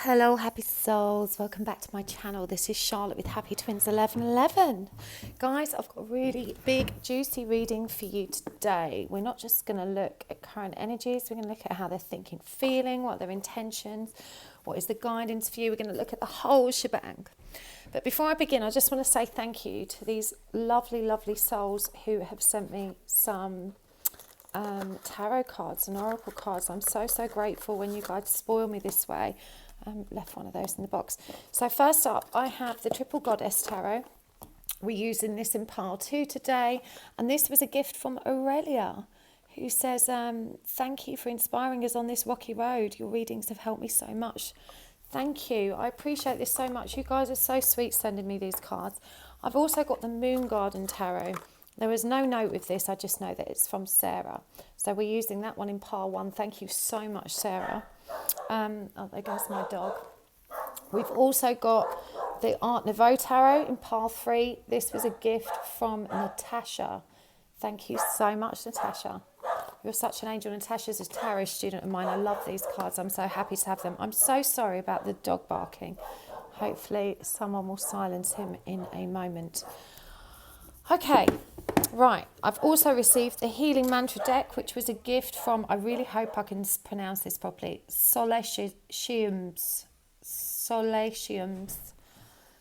Hello happy souls, welcome back to my channel. This is Charlotte with Happy Twins 1111. Guys, I've got a really big juicy reading for you today. We're not just going to look at current energies, we're going to look at how they're thinking, feeling, what are their intentions, what is the guidance for you. We're going to look at the whole shebang. But before I begin, I just want to say thank you to these lovely souls who have sent me some tarot cards and oracle cards. I'm so grateful when you guys spoil me this way. Left one of those in the box. So first up, I have the Triple Goddess Tarot. We're using this in pile 2 today, and this was a gift from Aurelia, who says, thank you for inspiring us on this rocky road. Your readings have helped me so much. Thank you. I appreciate this so much. You guys are so sweet sending me these cards. I've also got the Moon Garden Tarot. There is no note with this, I just know that it's from Sarah. So we're using that one in pile 1. Thank you so much, Sarah. Oh, there goes my dog. We've also got the Nouveau Tarot in pile 3. This was a gift from Natasha. Thank you so much, Natasha. You're such an angel. Natasha's a tarot student of mine. I love these cards. I'm so happy to have them. I'm so sorry about the dog barking. Hopefully someone will silence him in a moment. Okay, right. I've also received the Healing Mantra deck, which was a gift from, I really hope I can pronounce this properly, Solatiums.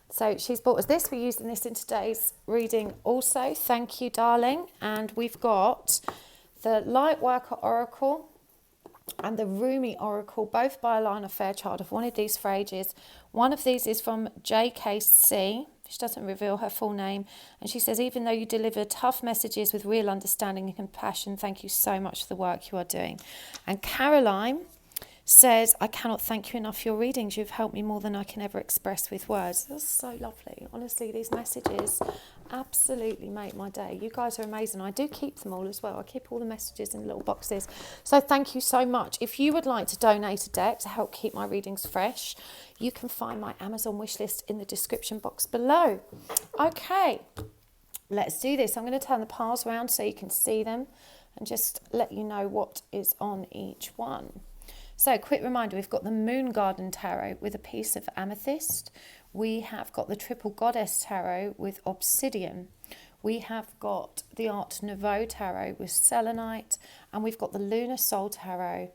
So she's bought us this. We're using this in today's reading also. Thank you, darling. And we've got the Lightworker Oracle and the Rumi Oracle, both by Alana Fairchild. I've wanted these for ages. One of these is from JKC. She doesn't reveal her full name. And she says, even though you deliver tough messages with real understanding and compassion, thank you so much for the work you are doing. And Caroline says, I cannot thank you enough for your readings. You've helped me more than I can ever express with words. That's so lovely. Honestly, these messages absolutely make my day. You guys are amazing. I do keep them all as well. I keep all the messages in little boxes. So thank you so much. If you would like to donate a deck to help keep my readings fresh, you can find my Amazon wishlist in the description box below. Okay, let's do this. I'm going to turn the piles around so you can see them and just let you know what is on each one. So, quick reminder, we've got the Moon Garden Tarot with a piece of amethyst. We have got the Triple Goddess Tarot with obsidian. We have got the Art Nouveau Tarot with selenite. And we've got the Lunar Soul Tarot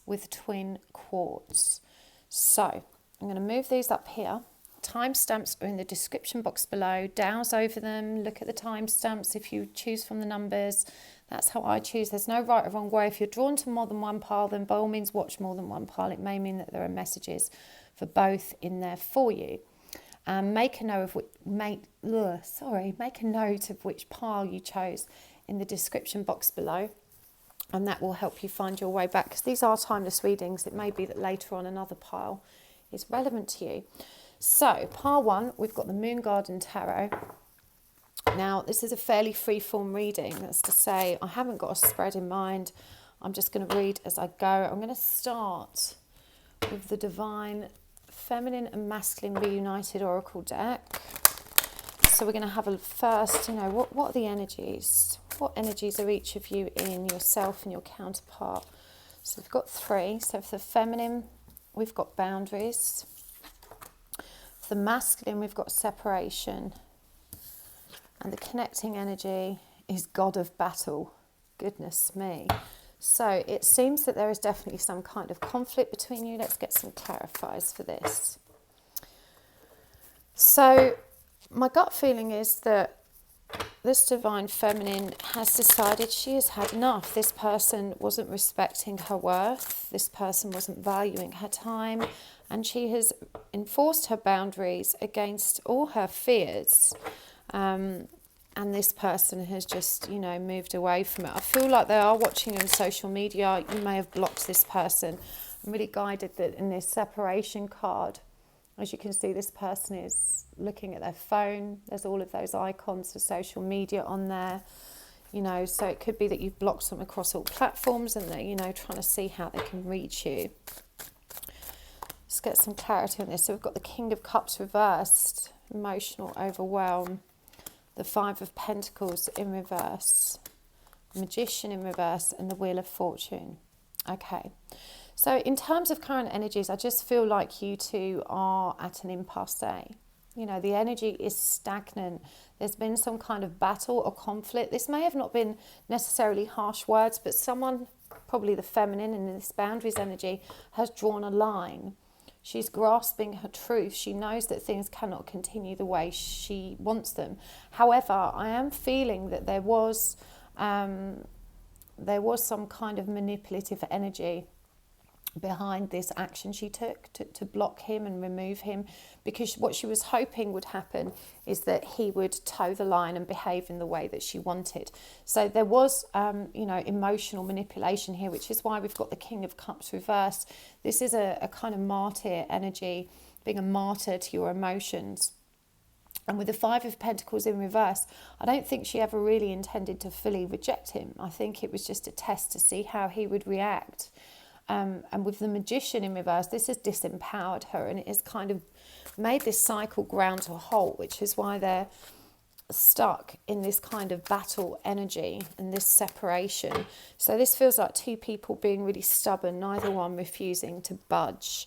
with twin quartz. So, I'm going to move these up here. Timestamps are in the description box below. Douse over them. Look at the timestamps if you choose from the numbers. That's how I choose. There's no right or wrong way. If you're drawn to more than one pile, then by all means watch more than one pile. It may mean that there are messages for both in there for you. Make a note of make a note of which pile you chose in the description box below, and that will help you find your way back. Because these are timeless readings. It may be that later on another pile is relevant to you. So pile 1, we've got the Moon Garden Tarot. Now, this is a fairly free-form reading. That's to say, I haven't got a spread in mind. I'm just going to read as I go. I'm going to start with the Divine Feminine and Masculine Reunited Oracle deck. So we're going to have a first, what are the energies? What energies are each of you in, yourself and your counterpart? So we've got 3. So for the feminine, we've got boundaries. For the masculine, we've got separation. And the connecting energy is God of Battle. Goodness me. So it seems that there is definitely some kind of conflict between you. Let's get some clarifiers for this. So my gut feeling is that this Divine Feminine has decided she has had enough. This person wasn't respecting her worth. This person wasn't valuing her time. And she has enforced her boundaries against all her fears. And this person has just, moved away from it. I feel like they are watching on social media. You may have blocked this person. I'm really guided that in this separation card, as you can see, this person is looking at their phone. There's all of those icons for social media on there. So it could be that you've blocked them across all platforms and they're, trying to see how they can reach you. Let's get some clarity on this. So we've got the King of Cups reversed, emotional overwhelm. The 5 of Pentacles in reverse, Magician in reverse, and the Wheel of Fortune. Okay, So in terms of current energies, I just feel like you two are at an impasse. You know, the energy is stagnant. There's been some kind of battle or conflict. This may have not been necessarily harsh words, but someone, probably the feminine in this boundaries energy, has drawn a line. She's grasping her truth. She knows that things cannot continue the way she wants them. However, I am feeling that there was some kind of manipulative energy behind this action she took to block him and remove him, because what she was hoping would happen is that he would toe the line and behave in the way that she wanted. So there was emotional manipulation here, which is why we've got the King of Cups reversed. This is a kind of martyr energy, being a martyr to your emotions. And with the Five of Pentacles in reverse, I don't think she ever really intended to fully reject him. I think it was just a test to see how he would react. And with the Magician in reverse, this has disempowered her, and it has kind of made this cycle ground to a halt, which is why they're stuck in this kind of battle energy and this separation. So this feels like two people being really stubborn, neither one refusing to budge.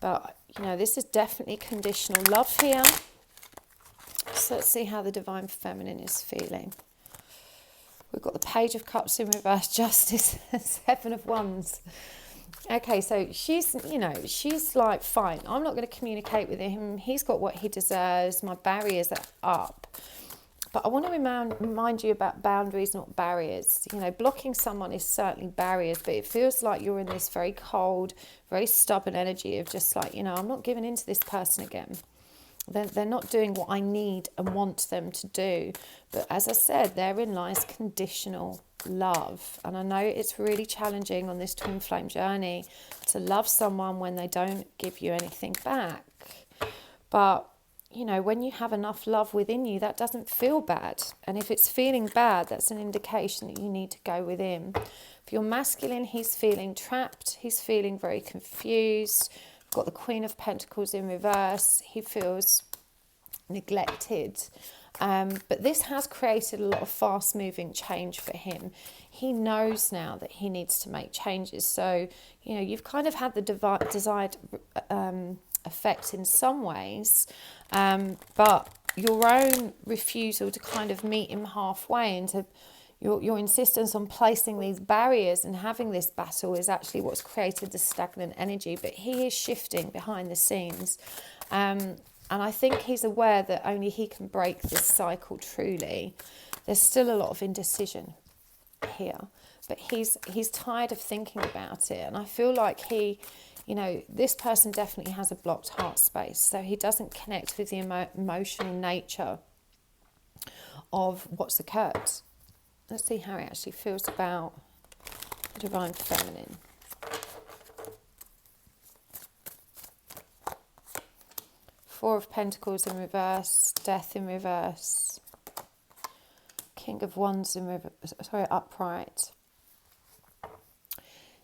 But, you know, this is definitely conditional love here. So let's see how the Divine Feminine is feeling. We've got the Page of Cups in reverse, Justice, and Seven of Wands. Okay, so she's like, fine, I'm not going to communicate with him. He's got what he deserves. My barriers are up. But I want to remind you about boundaries, not barriers. You know, blocking someone is certainly barriers, but it feels like you're in this very cold, very stubborn energy of just like, you know, I'm not giving in to this person again. They're not doing what I need and want them to do. But as I said, therein lies conditional love. And I know it's really challenging on this twin flame journey to love someone when they don't give you anything back. But, you know, when you have enough love within you, that doesn't feel bad. And if it's feeling bad, that's an indication that you need to go within. For your masculine, he's feeling trapped. He's feeling very confused. Got the Queen of Pentacles in reverse. He feels neglected. But this has created a lot of fast moving change for him. He knows now that he needs to make changes. So, you know, you've kind of had the desired effect in some ways, but your own refusal to kind of meet him halfway and to your insistence on placing these barriers and having this battle is actually what's created the stagnant energy. But he is shifting behind the scenes. And I think he's aware that only he can break this cycle truly. There's still a lot of indecision here. But he's tired of thinking about it. And I feel like this person definitely has a blocked heart space. So he doesn't connect with the emotional nature of what's occurred. Let's see how he actually feels about the Divine Feminine. Four of Pentacles in reverse, Death in reverse, King of Wands in reverse, upright.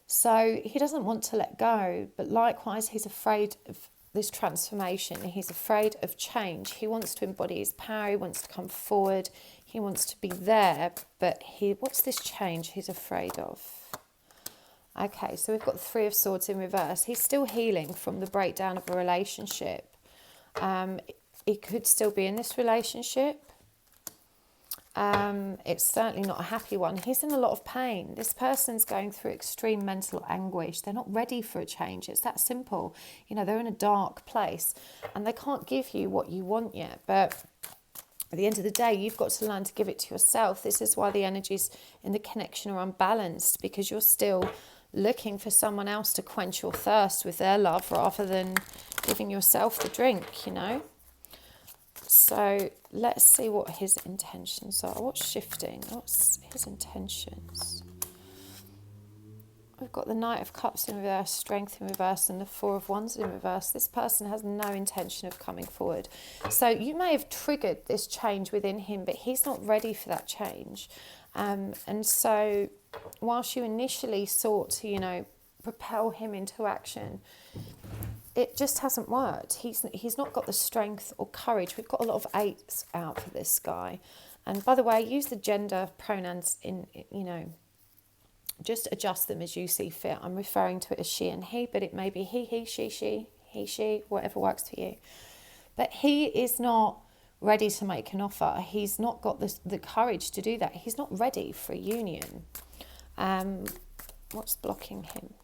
So he doesn't want to let go, but likewise he's afraid of this transformation. He's afraid of change. He wants to embody his power. He wants to come forward. He wants to be there, but what's this change he's afraid of? Okay, so we've got the Three of Swords in reverse. He's still healing from the breakdown of a relationship. He could still be in this relationship. It's certainly not a happy one. He's in a lot of pain. This person's going through extreme mental anguish. They're not ready for a change. It's that simple. You know, they're in a dark place and they can't give you what you want yet. But at the end of the day, you've got to learn to give it to yourself. This is why the energies in the connection are unbalanced, because you're still looking for someone else to quench your thirst with their love rather than giving yourself the drink, you know. So let's see what his intentions are. What's shifting? What's his intentions? We've got the Knight of Cups in reverse, Strength in reverse, and the Four of Wands in reverse. This person has no intention of coming forward. So you may have triggered this change within him, but he's not ready for that change. And so whilst you initially sought to, you know, propel him into action, it just hasn't worked. He's not got the strength or courage. We've got a lot of eights out for this guy. And by the way, use the gender pronouns in, you know, Just adjust them as you see fit. I'm referring to it as she and he, but it may be he, she, whatever works for you. But he is not ready to make an offer. He's not got the courage to do that. He's not ready for a union. What's blocking him?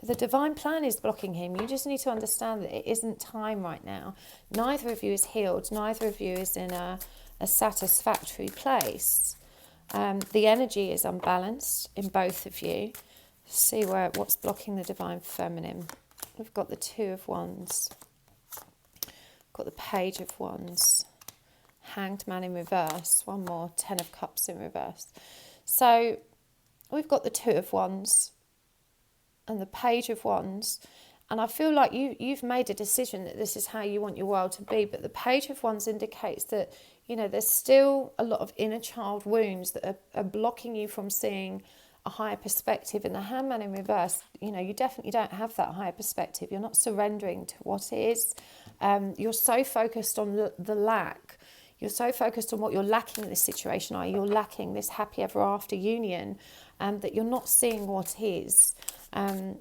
The divine plan is blocking him. You just need to understand that it isn't time right now. Neither of you is healed. Neither of you is in a satisfactory place. The energy is unbalanced in both of you. See what's blocking the divine feminine. We've got the Two of Wands. Got the Page of Wands. Hanged Man in reverse. One more. 10 of Cups in reverse. So we've got the Two of Wands and the Page of Wands, and I feel like you've made a decision that this is how you want your world to be. But the Page of Wands indicates that, you know, there's still a lot of inner child wounds that are blocking you from seeing a higher perspective. And the Hangman in reverse, you know, you definitely don't have that higher perspective. You're not surrendering to what is. You're so focused on the lack. You're so focused on what you're lacking in this situation. You're lacking this happy ever after union, that you're not seeing what is.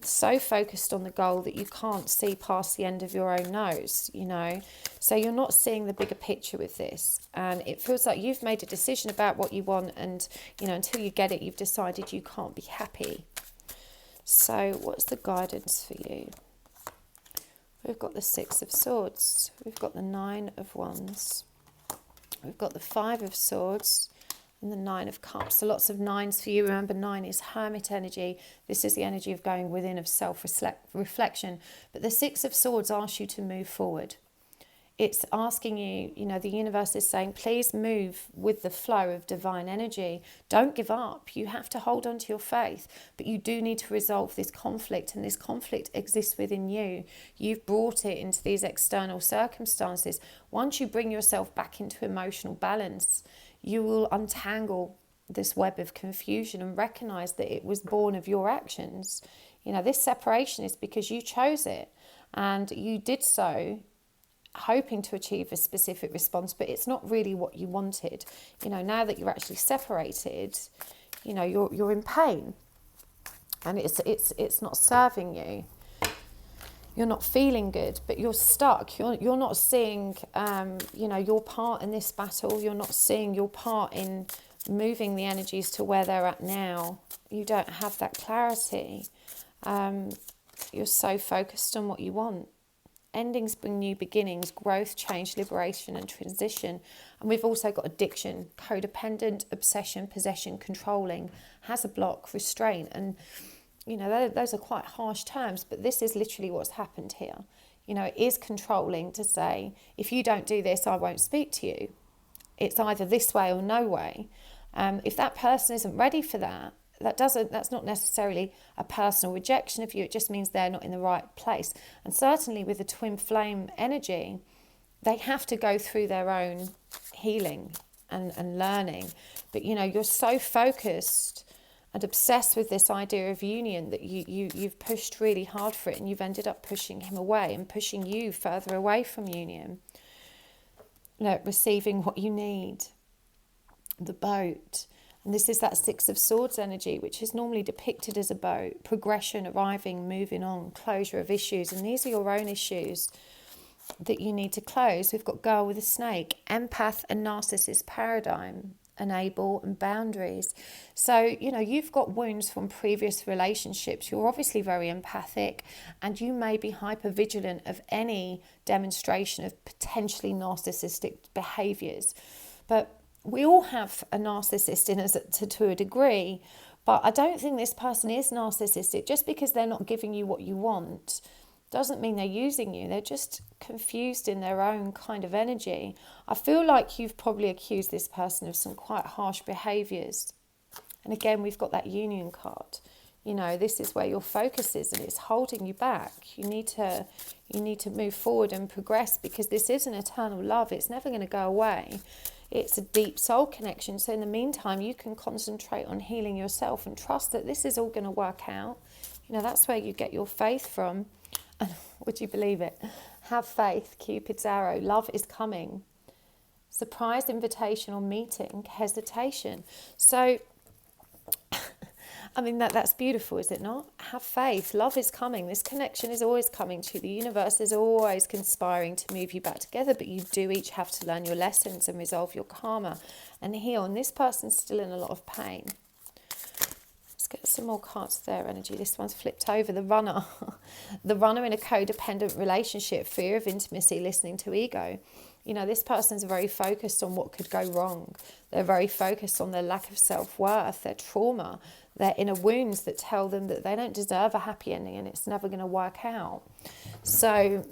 So focused on the goal that you can't see past the end of your own nose, you know. So you're not seeing the bigger picture with this. And it feels like you've made a decision about what you want, and, you know, until you get it, you've decided you can't be happy. So what's the guidance for you? We've got the Six of Swords. We've got the Nine of Wands. We've got the Five of Swords and the Nine of Cups. So lots of nines for you. Remember, 9 is hermit energy. This is the energy of going within, of self-reflection. But the Six of Swords asks you to move forward. It's asking you, you know, the universe is saying, please move with the flow of divine energy. Don't give up. You have to hold on to your faith. But you do need to resolve this conflict. And this conflict exists within you. You've brought it into these external circumstances. Once you bring yourself back into emotional balance, you will untangle this web of confusion and recognize that it was born of your actions. You know, this separation is because you chose it, and you did so hoping to achieve a specific response, but it's not really what you wanted. You know, now that you're actually separated, you know, you're in pain, and it's not serving you. You're not feeling good, but you're stuck. You're not seeing, you know, your part in this battle. You're not seeing your part in moving the energies to where they're at now. You don't have that clarity. You're so focused on what you want. Endings bring new beginnings, growth, change, liberation and transition. And we've also got addiction, codependent, obsession, possession, controlling, has a block, restraint. And, you know, those are quite harsh terms, but this is literally what's happened here. You know, it is controlling to say, if you don't do this, I won't speak to you. It's either this way or no way. If that person isn't ready for that, that's not necessarily a personal rejection of you. It just means they're not in the right place. And certainly with the twin flame energy, they have to go through their own healing and learning. But, you know, you're so focused and obsessed with this idea of union that you've pushed really hard for it, and you've ended up pushing him away and pushing you further away from union. You know, receiving what you need. The boat. And this is that Six of Swords energy, which is normally depicted as a boat. Progression, arriving, moving on, closure of issues. And these are your own issues that you need to close. We've got Girl with a Snake, Empath and Narcissist paradigm, Enable and boundaries. So, you know, you've got wounds from previous relationships. You're obviously very empathic, and you may be hyper vigilant of any demonstration of potentially narcissistic behaviours. But we all have a narcissist in us to a degree, but I don't think this person is narcissistic. Just because they're not giving you what you want doesn't mean they're using you. They're just confused in their own kind of energy. I feel like you've probably accused this person of some quite harsh behaviours. And again, we've got that union card. You know, this is where your focus is, and it's holding you back. You need to move forward and progress, because this is an eternal love. It's never going to go away. It's a deep soul connection. So in the meantime, you can concentrate on healing yourself and trust that this is all going to work out. You know, that's where you get your faith from. And would you believe it? Have faith, Cupid's arrow. Love is coming. Surprise invitation or meeting, hesitation. So I mean, that's beautiful, is it not? Have faith. Love is coming. This connection is always coming to you. The universe is always conspiring to move you back together, but you do each have to learn your lessons and resolve your karma and heal. And this person's still in a lot of pain. Let's get some more cards of their energy. This one's flipped over. The runner. The runner in a codependent relationship, fear of intimacy, listening to ego. You know, this person's very focused on what could go wrong. They're very focused on their lack of self-worth, their trauma, their inner wounds that tell them that they don't deserve a happy ending and it's never going to work out. So,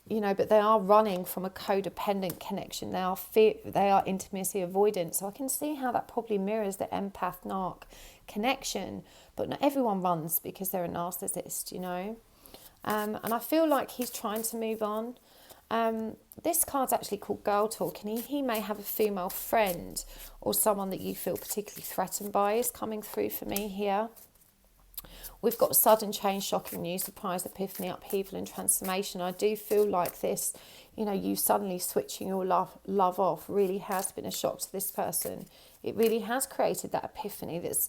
you know, but they are running from a codependent connection. They are intimacy avoidant. So I can see how that probably mirrors the empath-narc connection. But not everyone runs because they're a narcissist, you know. And I feel like he's trying to move on. This card's actually called Girl Talk, and he may have a female friend or someone that you feel particularly threatened by is coming through for me here. We've got sudden change, shocking news, surprise, epiphany, upheaval and transformation. I do feel like this, you know, you suddenly switching your love off really has been a shock to this person. It really has created that epiphany that's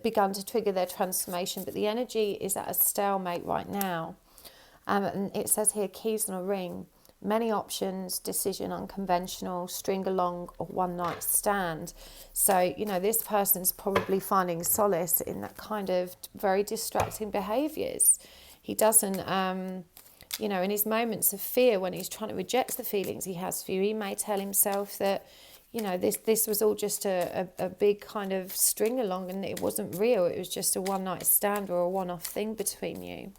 begun to trigger their transformation, but the energy is at a stalemate right now. And it says here, keys on a ring. Many options, decision unconventional, string along or one night stand. So, you know, this person's probably finding solace in that kind of very distracting behaviours. He doesn't, you know, in his moments of fear, when he's trying to reject the feelings he has for you, he may tell himself that, you know, this was all just a big kind of string along and it wasn't real. It was just a one night stand or a one-off thing between you.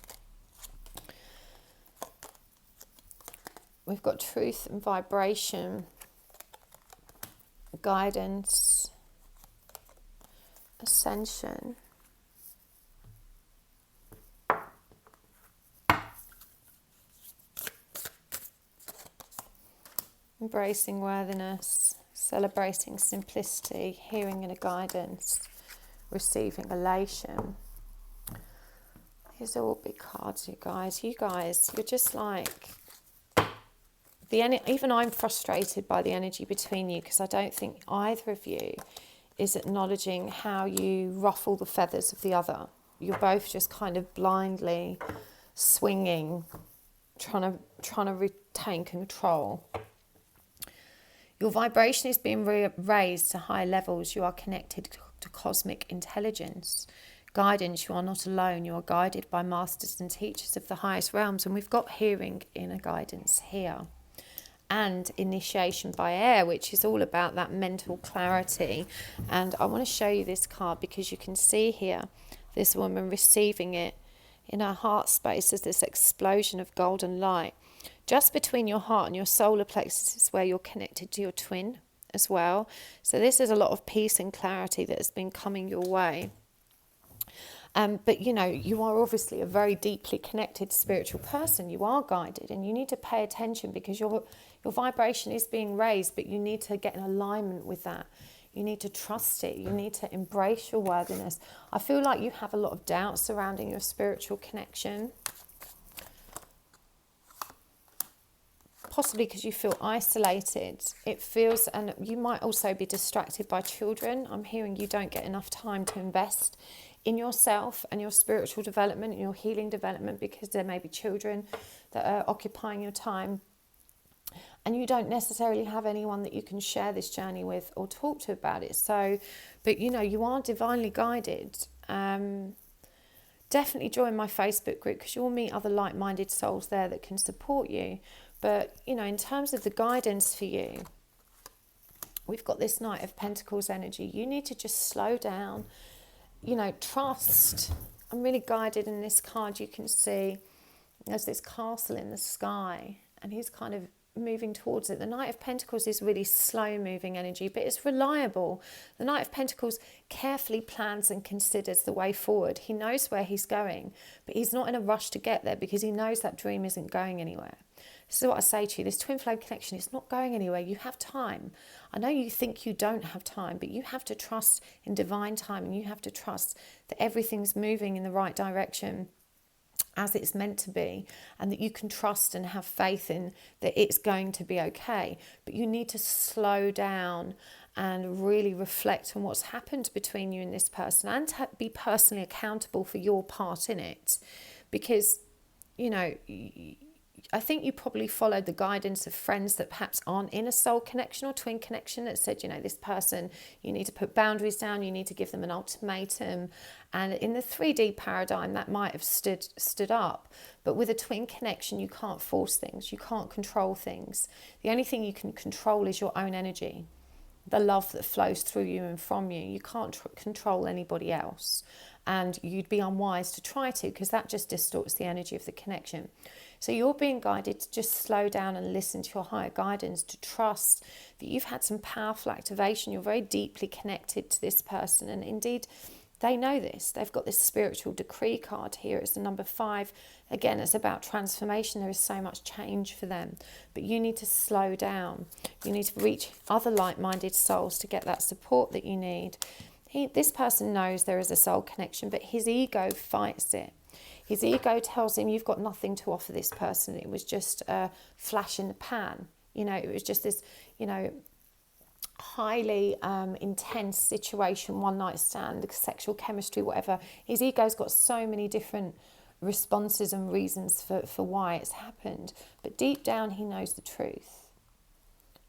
We've got truth and vibration, guidance, ascension, embracing worthiness, celebrating simplicity, hearing and a guidance, receiving elation. These are all big cards, you guys. You guys, you're just like... Even I'm frustrated by the energy between you because I don't think either of you is acknowledging how you ruffle the feathers of the other. You're both just kind of blindly swinging, trying to retain control. Your vibration is being raised to high levels. You are connected to cosmic intelligence. Guidance, you are not alone. You are guided by masters and teachers of the highest realms. And we've got hearing inner guidance here. And initiation by air, which is all about that mental clarity. And I want to show you this card because you can see here this woman receiving it in her heart space as this explosion of golden light. Just between your heart and your solar plexus is where you're connected to your twin as well. So this is a lot of peace and clarity that has been coming your way. But, you know, you are obviously a very deeply connected spiritual person. You are guided and you need to pay attention because your vibration is being raised, but you need to get in alignment with that. You need to trust it. You need to embrace your worthiness. I feel like you have a lot of doubt surrounding your spiritual connection. Possibly because you feel isolated. It feels, and you might also be distracted by children. I'm hearing you don't get enough time to invest in yourself and your spiritual development and your healing development because there may be children that are occupying your time. And you don't necessarily have anyone that you can share this journey with or talk to about it. So, but you know, you are divinely guided. Definitely join my Facebook group because you'll meet other like-minded souls there that can support you. But, you know, in terms of the guidance for you, we've got this Knight of Pentacles energy. You need to just slow down, you know, trust. I'm really guided in this card. You can see there's this castle in the sky and he's kind of moving towards it. The Knight of Pentacles is really slow moving energy, but it's reliable. The Knight of Pentacles carefully plans and considers the way forward. He knows where he's going, but he's not in a rush to get there because he knows that dream isn't going anywhere. This is what I say to you. This twin flame connection is not going anywhere. You have time. I know you think you don't have time, but you have to trust in divine time and you have to trust that everything's moving in the right direction as it's meant to be, and that you can trust and have faith in that it's going to be okay. But you need to slow down and really reflect on what's happened between you and this person, and to be personally accountable for your part in it. Because, you know, I think you probably followed the guidance of friends that perhaps aren't in a soul connection or twin connection that said, you know, this person, you need to put boundaries down, you need to give them an ultimatum. And in the 3D paradigm, that might have stood up. But with a twin connection, you can't force things, you can't control things. The only thing you can control is your own energy, the love that flows through you and from you. You can't control anybody else. And you'd be unwise to try to, because that just distorts the energy of the connection. So you're being guided to just slow down and listen to your higher guidance, to trust that you've had some powerful activation. You're very deeply connected to this person. And indeed, they know this. They've got this spiritual decree card here. It's the number 5. Again, it's about transformation. There is so much change for them. But you need to slow down. You need to reach other like-minded souls to get that support that you need. This person knows there is a soul connection, but his ego fights it. His ego tells him, you've got nothing to offer this person. It was just a flash in the pan. You know, it was just this, you know, highly intense situation, one night stand, sexual chemistry, whatever. His ego's got so many different responses and reasons for why it's happened. But deep down, he knows the truth.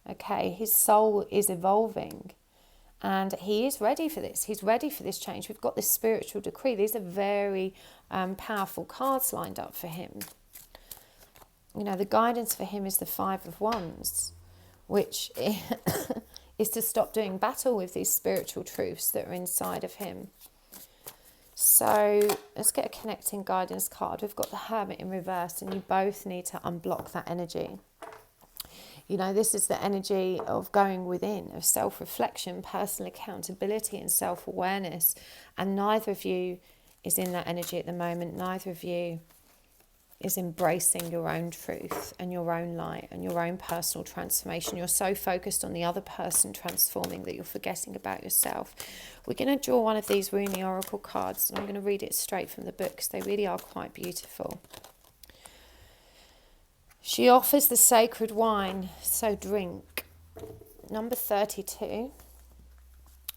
Okay, his soul is evolving. And he is ready for this. He's ready for this change. We've got this spiritual decree. These are very powerful cards lined up for him. You know, the guidance for him is the 5 of Wands, which is to stop doing battle with these spiritual truths that are inside of him. So let's get a connecting guidance card. We've got the Hermit in reverse, and you both need to unblock that energy. You know, this is the energy of going within, of self-reflection, personal accountability and self-awareness. And neither of you is in that energy at the moment. Neither of you is embracing your own truth and your own light and your own personal transformation. You're so focused on the other person transforming that you're forgetting about yourself. We're going to draw one of these Rumi Oracle cards, and I'm going to read it straight from the book because they really are quite beautiful. She offers the sacred wine, so drink. Number 32,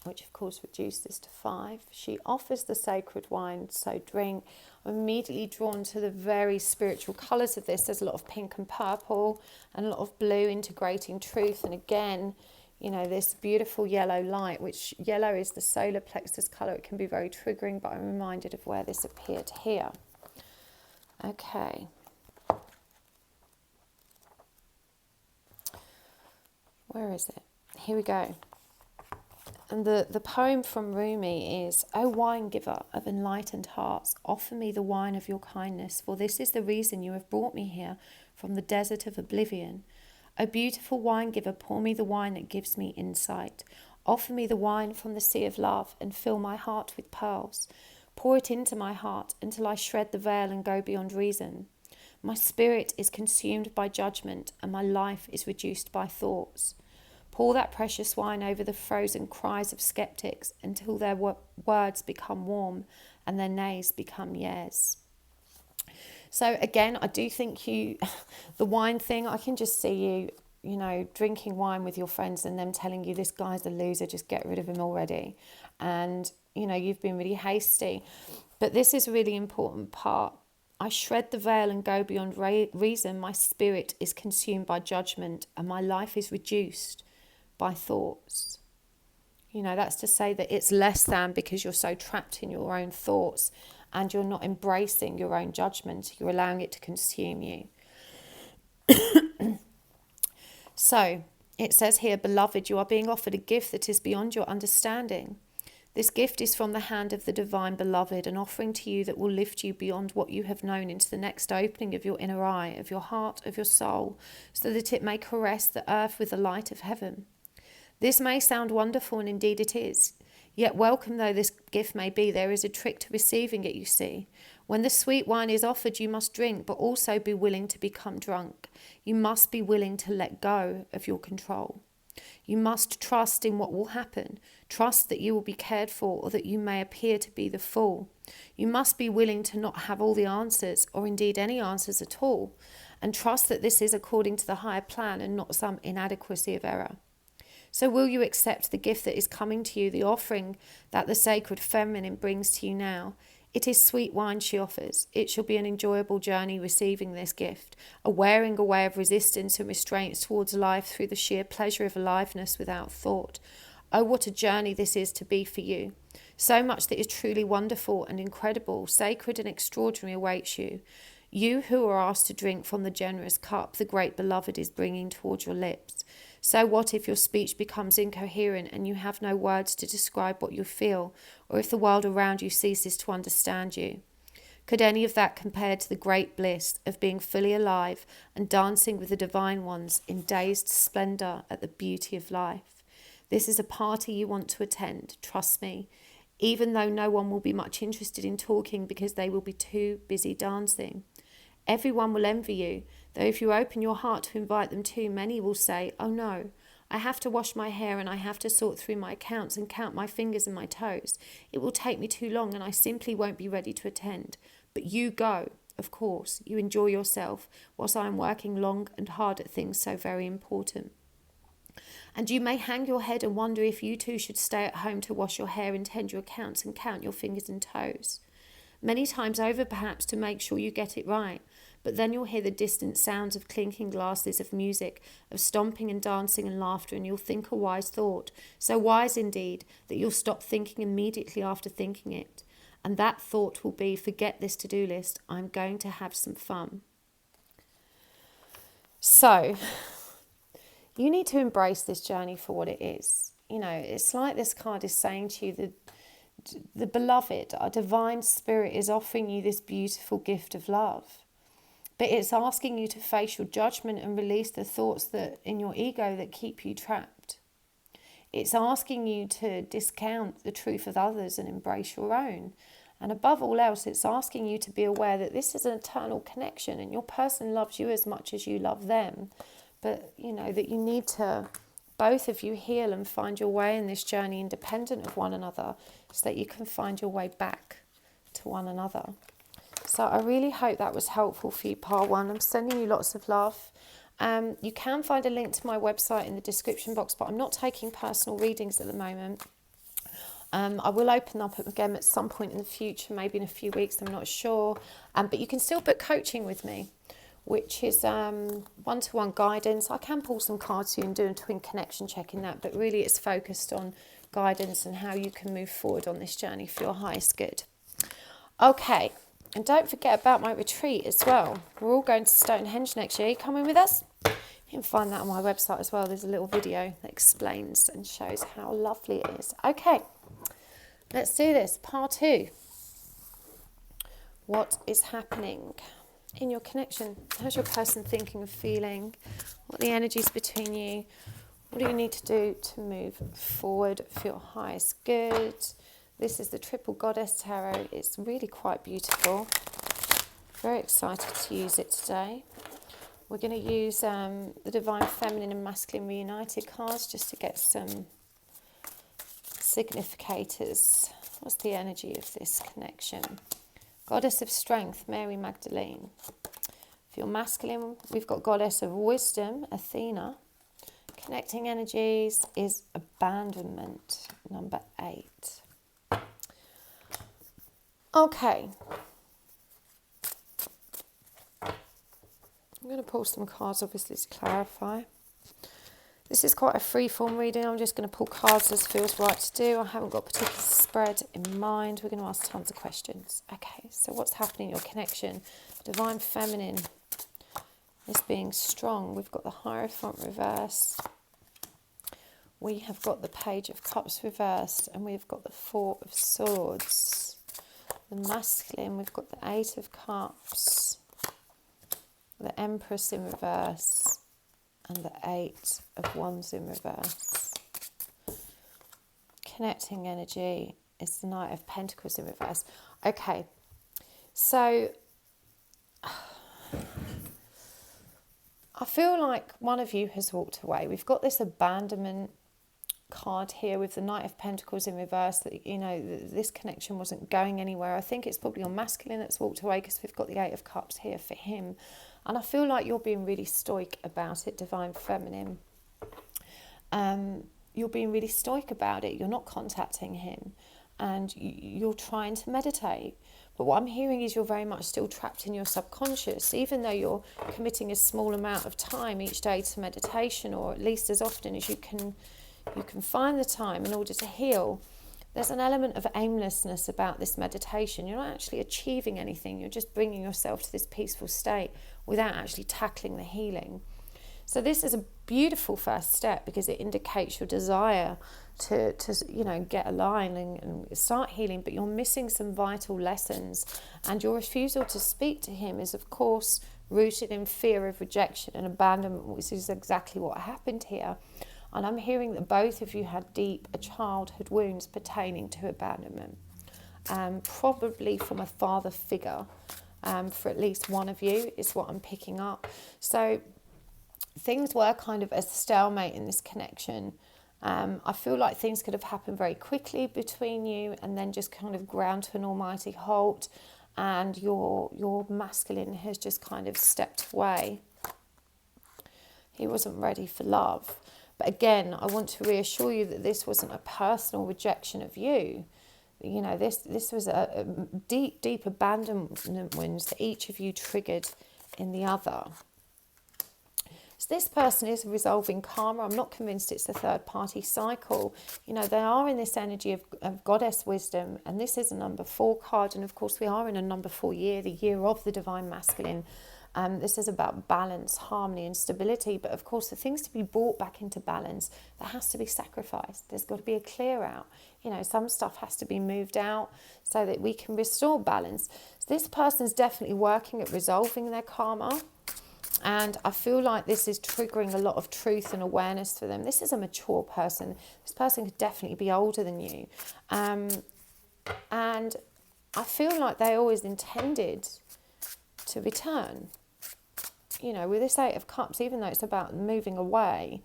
which of course reduced this to 5. She offers the sacred wine, so drink. I'm immediately drawn to the very spiritual colours of this. There's a lot of pink and purple and a lot of blue, integrating truth. And again, you know, this beautiful yellow light, which yellow is the solar plexus colour. It can be very triggering, but I'm reminded of where this appeared here. Okay. Where is it? Here we go. And the poem from Rumi is, O wine giver of enlightened hearts, offer me the wine of your kindness, for this is the reason you have brought me here from the desert of oblivion. O beautiful wine giver, pour me the wine that gives me insight. Offer me the wine from the sea of love and fill my heart with pearls. Pour it into my heart until I shred the veil and go beyond reason. My spirit is consumed by judgment and my life is reduced by thoughts. Pour that precious wine over the frozen cries of skeptics until their words become warm and their nays become yes. So again, I do think the wine thing, I can just see you, you know, drinking wine with your friends and them telling you this guy's a loser, just get rid of him already. And, you know, you've been really hasty. But this is a really important part. I shred the veil and go beyond reason. My spirit is consumed by judgment and my life is reduced by thoughts. You know, that's to say that it's less than because you're so trapped in your own thoughts and you're not embracing your own judgment. You're allowing it to consume you. So it says here, beloved, you are being offered a gift that is beyond your understanding. This gift is from the hand of the divine beloved, an offering to you that will lift you beyond what you have known into the next opening of your inner eye, of your heart, of your soul, so that it may caress the earth with the light of heaven. This may sound wonderful, and indeed it is. Yet welcome though this gift may be, there is a trick to receiving it, you see. When the sweet wine is offered, you must drink, but also be willing to become drunk. You must be willing to let go of your control. You must trust in what will happen. Trust that you will be cared for, or that you may appear to be the fool. You must be willing to not have all the answers, or indeed any answers at all, and trust that this is according to the higher plan and not some inadequacy of error. So will you accept the gift that is coming to you, the offering that the sacred feminine brings to you now? It is sweet wine she offers. It shall be an enjoyable journey receiving this gift, a wearing away of resistance and restraints towards life through the sheer pleasure of aliveness without thought. Oh, what a journey this is to be for you. So much that is truly wonderful and incredible, sacred and extraordinary awaits you. You who are asked to drink from the generous cup the great beloved is bringing towards your lips. So what if your speech becomes incoherent and you have no words to describe what you feel, or if the world around you ceases to understand you? Could any of that compare to the great bliss of being fully alive and dancing with the divine ones in dazed splendour at the beauty of life? This is a party you want to attend, trust me, even though no one will be much interested in talking because they will be too busy dancing. Everyone will envy you, though if you open your heart to invite them too, many will say, oh no, I have to wash my hair and I have to sort through my accounts and count my fingers and my toes. It will take me too long and I simply won't be ready to attend. But you go, of course, you enjoy yourself, whilst I am working long and hard at things so very important. And you may hang your head and wonder if you too should stay at home to wash your hair and tend your accounts and count your fingers and toes. Many times over perhaps to make sure you get it right. But then you'll hear the distant sounds of clinking glasses, of music, of stomping and dancing and laughter, and you'll think a wise thought, so wise indeed that you'll stop thinking immediately after thinking it. And that thought will be, forget this to-do list, I'm going to have some fun. So, you need to embrace this journey for what it is. You know, it's like this card is saying to you that the beloved, our divine spirit, is offering you this beautiful gift of love. But it's asking you to face your judgment and release the thoughts that in your ego that keep you trapped. It's asking you to discount the truth of others and embrace your own. And above all else, it's asking you to be aware that this is an eternal connection and your person loves you as much as you love them. But, you know, that you need to, both of you, heal and find your way in this journey independent of one another so that you can find your way back to one another. So I really hope that was helpful for you, Part 1. I'm sending you lots of love. You can find a link to my website in the description box, but I'm not taking personal readings at the moment. I will open up again at some point in the future, maybe in a few weeks, I'm not sure. But you can still book coaching with me, which is one-to-one guidance. I can pull some cards for you and do a twin connection check in that, but really it's focused on guidance and how you can move forward on this journey for your highest good. Okay. And don't forget about my retreat as well. We're all going to Stonehenge next year. You coming with us? You can find that on my website as well. There's a little video that explains and shows how lovely it is. Okay, let's do this. Part 2. What is happening in your connection? How's your person thinking and feeling? What are the energies between you? What do you need to do to move forward for your highest good? This is the Triple Goddess Tarot. It's really quite beautiful. Very excited to use it today. We're going to use the Divine Feminine and Masculine Reunited cards just to get some significators. What's the energy of this connection? Goddess of Strength, Mary Magdalene. For your masculine, we've got Goddess of Wisdom, Athena. Connecting energies is Abandonment, number 8. Okay, I'm going to pull some cards obviously to clarify. This is quite a free-form reading. I'm just going to pull cards as feels right to do. I haven't got a particular spread in mind. We're going to ask tons of questions. Okay, so what's happening in your connection? Divine Feminine is being strong. We've got the Hierophant reversed. We have got the Page of Cups reversed. And we've got the Four of Swords. The masculine, we've got the Eight of Cups, the Empress in reverse, and the Eight of Wands in reverse. Connecting energy is the Knight of Pentacles in reverse. Okay, so I feel like one of you has walked away. We've got this abandonment card here with the Knight of Pentacles in reverse, that, you know, this connection wasn't going anywhere. I think it's probably your masculine that's walked away because we've got the Eight of Cups here for him. And I feel like you're being really stoic about it, Divine Feminine. you're being really stoic about it. You're not contacting him, and you're trying to meditate. But what I'm hearing is you're very much still trapped in your subconscious, even though you're committing a small amount of time each day to meditation, or at least as often as you can find the time in order to heal. There's an element of aimlessness about this meditation. You're not actually achieving anything. You're just bringing yourself to this peaceful state without actually tackling the healing. So this is a beautiful first step, because it indicates your desire to get aligned and start healing, but you're missing some vital lessons, and your refusal to speak to him is, of course, rooted in fear of rejection and abandonment, which is exactly what happened here. And I'm hearing that both of you had deep childhood wounds pertaining to abandonment, probably from a father figure, for at least one of you, is what I'm picking up. So things were kind of a stalemate in this connection. I feel like things could have happened very quickly between you and then just kind of ground to an almighty halt, and your masculine has just kind of stepped away. He wasn't ready for love. But again, I want to reassure you that this wasn't a personal rejection of you. You know, this was a deep abandonment wounds that each of you triggered in the other. So this person is resolving karma. I'm not convinced it's a third-party cycle. You know, they are in this energy of goddess wisdom, and this is a number 4 card, and of course we are in a number 4 year, the year of the divine masculine. This is about balance, harmony and stability, but of course for things to be brought back into balance, there has to be sacrifice. There's got to be a clear out. You know, some stuff has to be moved out so that we can restore balance. So this person's definitely working at resolving their karma. And I feel like this is triggering a lot of truth and awareness for them. This is a mature person. This person could definitely be older than you. And I feel like they always intended to return. You know, with this 8 of Cups, even though it's about moving away,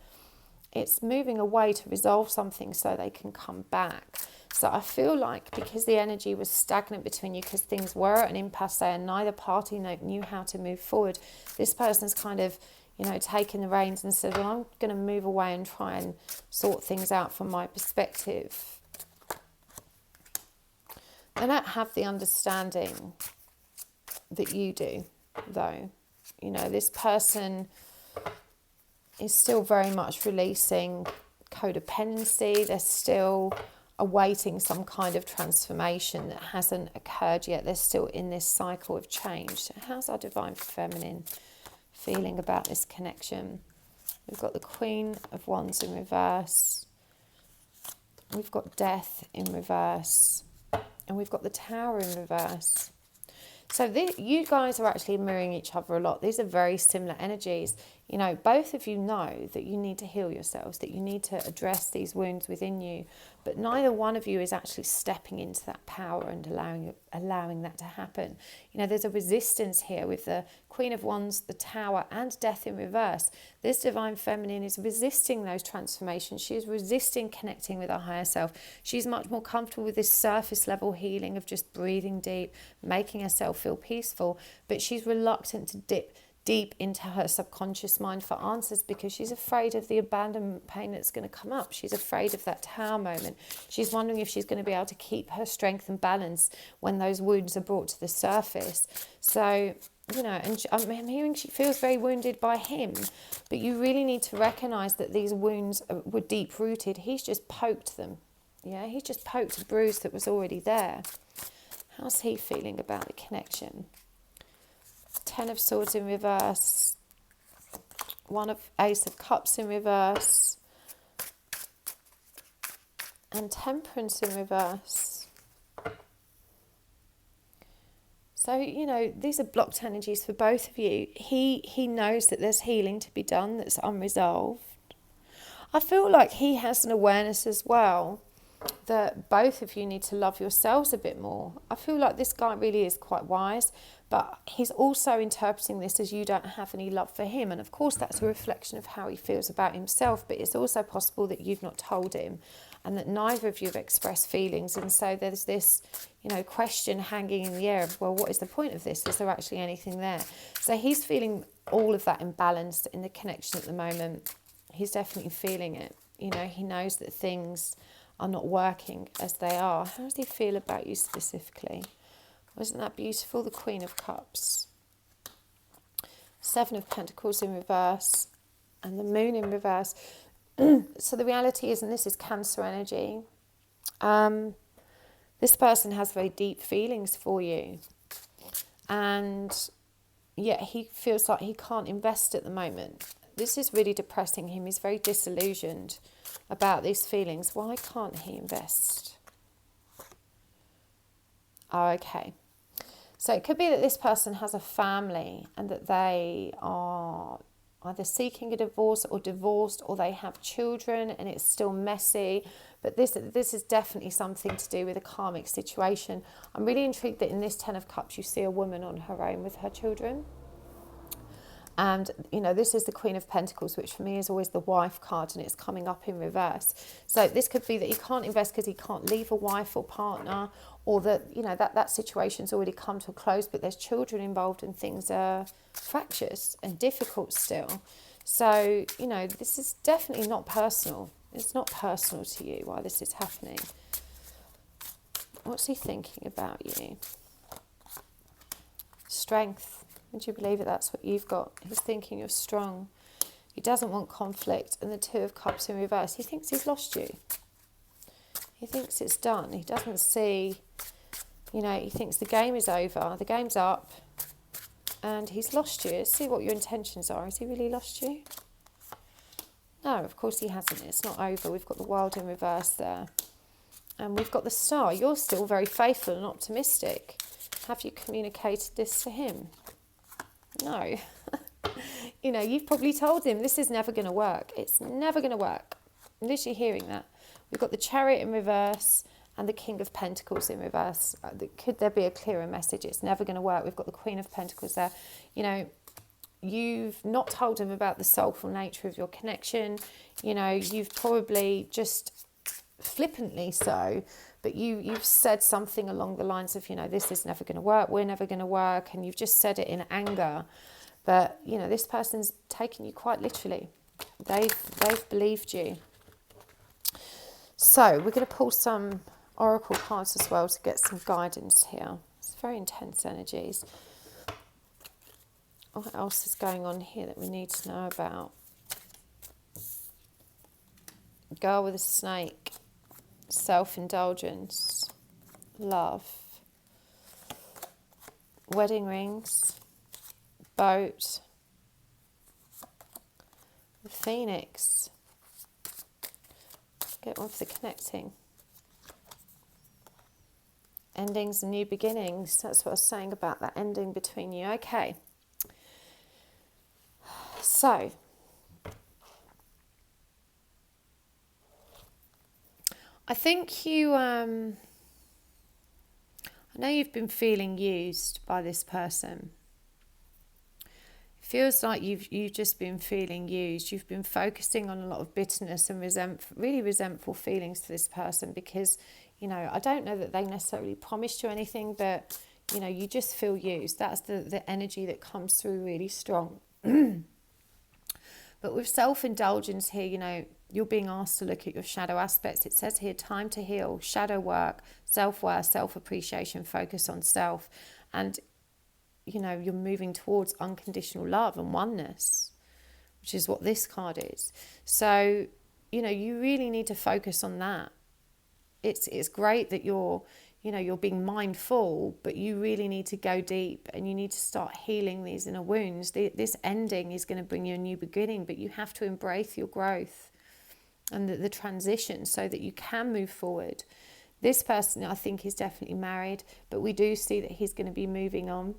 it's moving away to resolve something so they can come back. So I feel like because the energy was stagnant between you, because things were at an impasse and neither party knew how to move forward, this person's kind of, you know, taken the reins and said, well, I'm going to move away and try and sort things out from my perspective. They don't have the understanding that you do, though. You know, this person is still very much releasing codependency. They're still awaiting some kind of transformation that hasn't occurred yet. They're still in this cycle of change. So how's our divine feminine feeling about this connection? We've got the Queen of Wands in reverse. We've got Death in reverse. And we've got the Tower in reverse. So you guys are actually mirroring each other a lot. These are very similar energies. You know, both of you know that you need to heal yourselves, that you need to address these wounds within you. But neither one of you is actually stepping into that power and allowing that to happen. You know, there's a resistance here with the Queen of Wands, the Tower, and Death in reverse. This divine feminine is resisting those transformations. She is resisting connecting with her higher self. She's much more comfortable with this surface level healing of just breathing deep, making herself feel peaceful. But she's reluctant to dip deep into her subconscious mind for answers, because she's afraid of the abandonment pain that's going to come up. She's afraid of that tower moment. She's wondering if she's going to be able to keep her strength and balance when those wounds are brought to the surface. So, you know, and I'm hearing she feels very wounded by him, but you really need to recognize that these wounds were deep rooted. He's just poked them. Yeah, he's just poked a bruise that was already there. How's he feeling about the connection? 10 of Swords in reverse, Ace of Cups in reverse, and Temperance in reverse. So, you know, these are blocked energies for both of you. He knows that there's healing to be done that's unresolved. I feel like he has an awareness as well that both of you need to love yourselves a bit more. I feel like this guy really is quite wise, but he's also interpreting this as you don't have any love for him. And of course, that's a reflection of how he feels about himself, but it's also possible that you've not told him and that neither of you have expressed feelings. And so there's this, you know, question hanging in the air of, well, what is the point of this? Is there actually anything there? So he's feeling all of that imbalance in the connection at the moment. He's definitely feeling it. you know, he knows that things are not working as they are. How does he feel about you specifically? Wasn't that beautiful? The Queen of Cups. Seven of Pentacles in reverse and the Moon in reverse. So the reality is, and this is Cancer energy, this person has very deep feelings for you. And yet he feels like he can't invest at the moment. This is really depressing him. He's very disillusioned about these feelings. Why can't he invest? Oh, okay. So it could be that this person has a family and that they are either seeking a divorce or divorced, or they have children and it's still messy. But this is definitely something to do with a karmic situation. I'm really intrigued that in this Ten of Cups you see a woman on her own with her children. And, you know, this is the Queen of Pentacles, which for me is always the wife card, and it's coming up in reverse. So this could be that he can't invest because he can't leave a wife or partner, or that, you know, that situation's already come to a close, but there's children involved and things are fractious and difficult still. So, you know, this is definitely not personal. It's not personal to you why this is happening. What's he thinking about you? Strength. Would you believe it? That's what you've got. He's thinking you're strong. He doesn't want conflict. And the Two of Cups in reverse. He thinks he's lost you. He thinks it's done. He doesn't see, you know, he thinks the game is over. The game's up. And he's lost you. Let's see what your intentions are. Has he really lost you? No, of course he hasn't. It's not over. We've got the World in reverse there. And we've got the Star. You're still very faithful and optimistic. Have you communicated this to him? No. You know, you've probably told him this is never going to work. It's never going to work. I'm literally hearing that. We've got the Chariot in reverse and the King of Pentacles in reverse. Could there be a clearer message? It's never going to work. We've got the Queen of Pentacles there. You know, you've not told him about the soulful nature of your connection. You know, you've probably just flippantly so, but you've said something along the lines of, you know, this is never going to work, we're never going to work, and you've just said it in anger. But, you know, this person's taken you quite literally. They've believed you. So we're going to pull some oracle cards as well to get some guidance here. It's very intense energies. What else is going on here that we need to know about? Girl with a snake. Self-indulgence, love, wedding rings, boat, the Phoenix. Get one for the connecting. Endings and new beginnings. That's what I was saying about that ending between you. Okay. So, I think you, I know you've been feeling used by this person. It feels like you've just been feeling used. You've been focusing on a lot of bitterness and really resentful feelings for this person because, you know, I don't know that they necessarily promised you anything, but, you know, you just feel used. That's the energy that comes through really strong. But with self-indulgence here, you know, you're being asked to look at your shadow aspects. It says here, time to heal, shadow work, self-worth, self-appreciation, focus on self. And, you know, you're moving towards unconditional love and oneness, which is what this card is. So, you know, you really need to focus on that. It's great that you're being mindful, but you really need to go deep and you need to start healing these inner wounds. This ending is going to bring you a new beginning, but you have to embrace your growth and the transition so that you can move forward. This person, I think, is definitely married, but we do see that he's going to be moving on.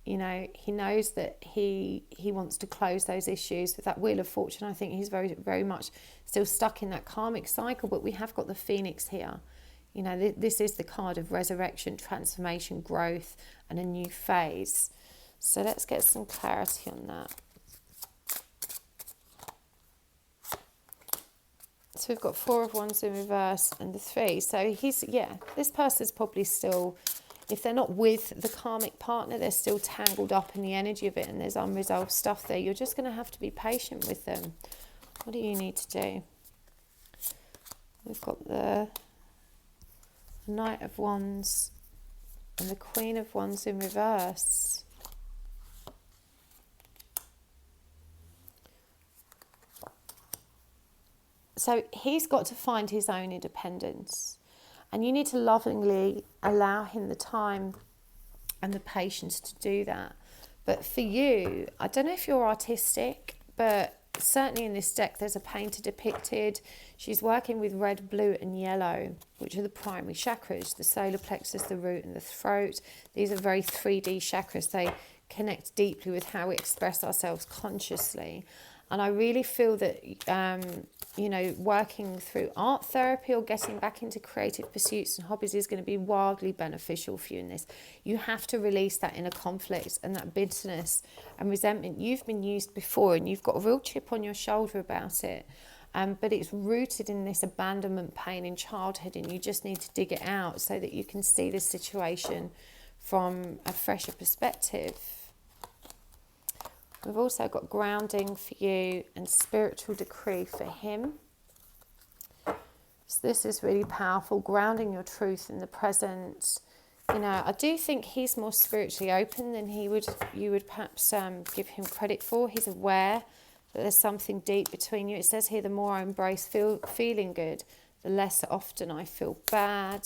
You know, he knows that he wants to close those issues. With that Wheel of Fortune, I think he's very, very much still stuck in that karmic cycle, but we have got the Phoenix here. You know, this is the card of resurrection, transformation, growth, and a new phase. So let's get some clarity on that. So we've got Four of Wands in reverse and the Three. So this person's probably still, if they're not with the karmic partner, they're still tangled up in the energy of it and there's unresolved stuff there. You're just going to have to be patient with them. What do you need to do? We've got the Knight of Wands and the Queen of Wands in reverse. So he's got to find his own independence, and you need to lovingly allow him the time and the patience to do that. But for you, I don't know if you're artistic, but certainly in this deck there's a painter depicted. She's working with red, blue and yellow, which are the primary chakras, the solar plexus, the root and the throat. These are very 3D chakras. They connect deeply with how we express ourselves consciously. And I really feel that, you know, working through art therapy or getting back into creative pursuits and hobbies is going to be wildly beneficial for you in this. You have to release that inner conflict and that bitterness and resentment. You've been used before and you've got a real chip on your shoulder about it. But it's rooted in this abandonment pain in childhood, and you just need to dig it out so that you can see the situation from a fresher perspective. We've also got grounding for you and spiritual decree for him. So this is really powerful, grounding your truth in the present. You know, I do think he's more spiritually open than you would perhaps give him credit for. He's aware that there's something deep between you. It says here, the more I embrace feeling good, the less often I feel bad.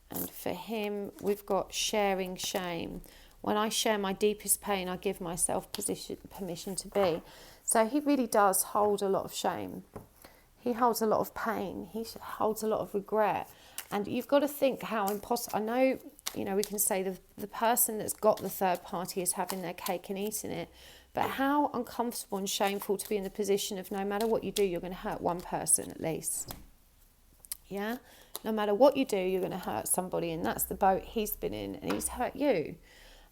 And for him, we've got sharing shame. When I share my deepest pain, I give myself permission to be. So he really does hold a lot of shame. He holds a lot of pain. He holds a lot of regret. And you've got to think how impossible. I know, you know, we can say the person that's got the third party is having their cake and eating it. But how uncomfortable and shameful to be in the position of no matter what you do, you're going to hurt one person at least. Yeah? No matter what you do, you're going to hurt somebody. And that's the boat he's been in, and he's hurt you.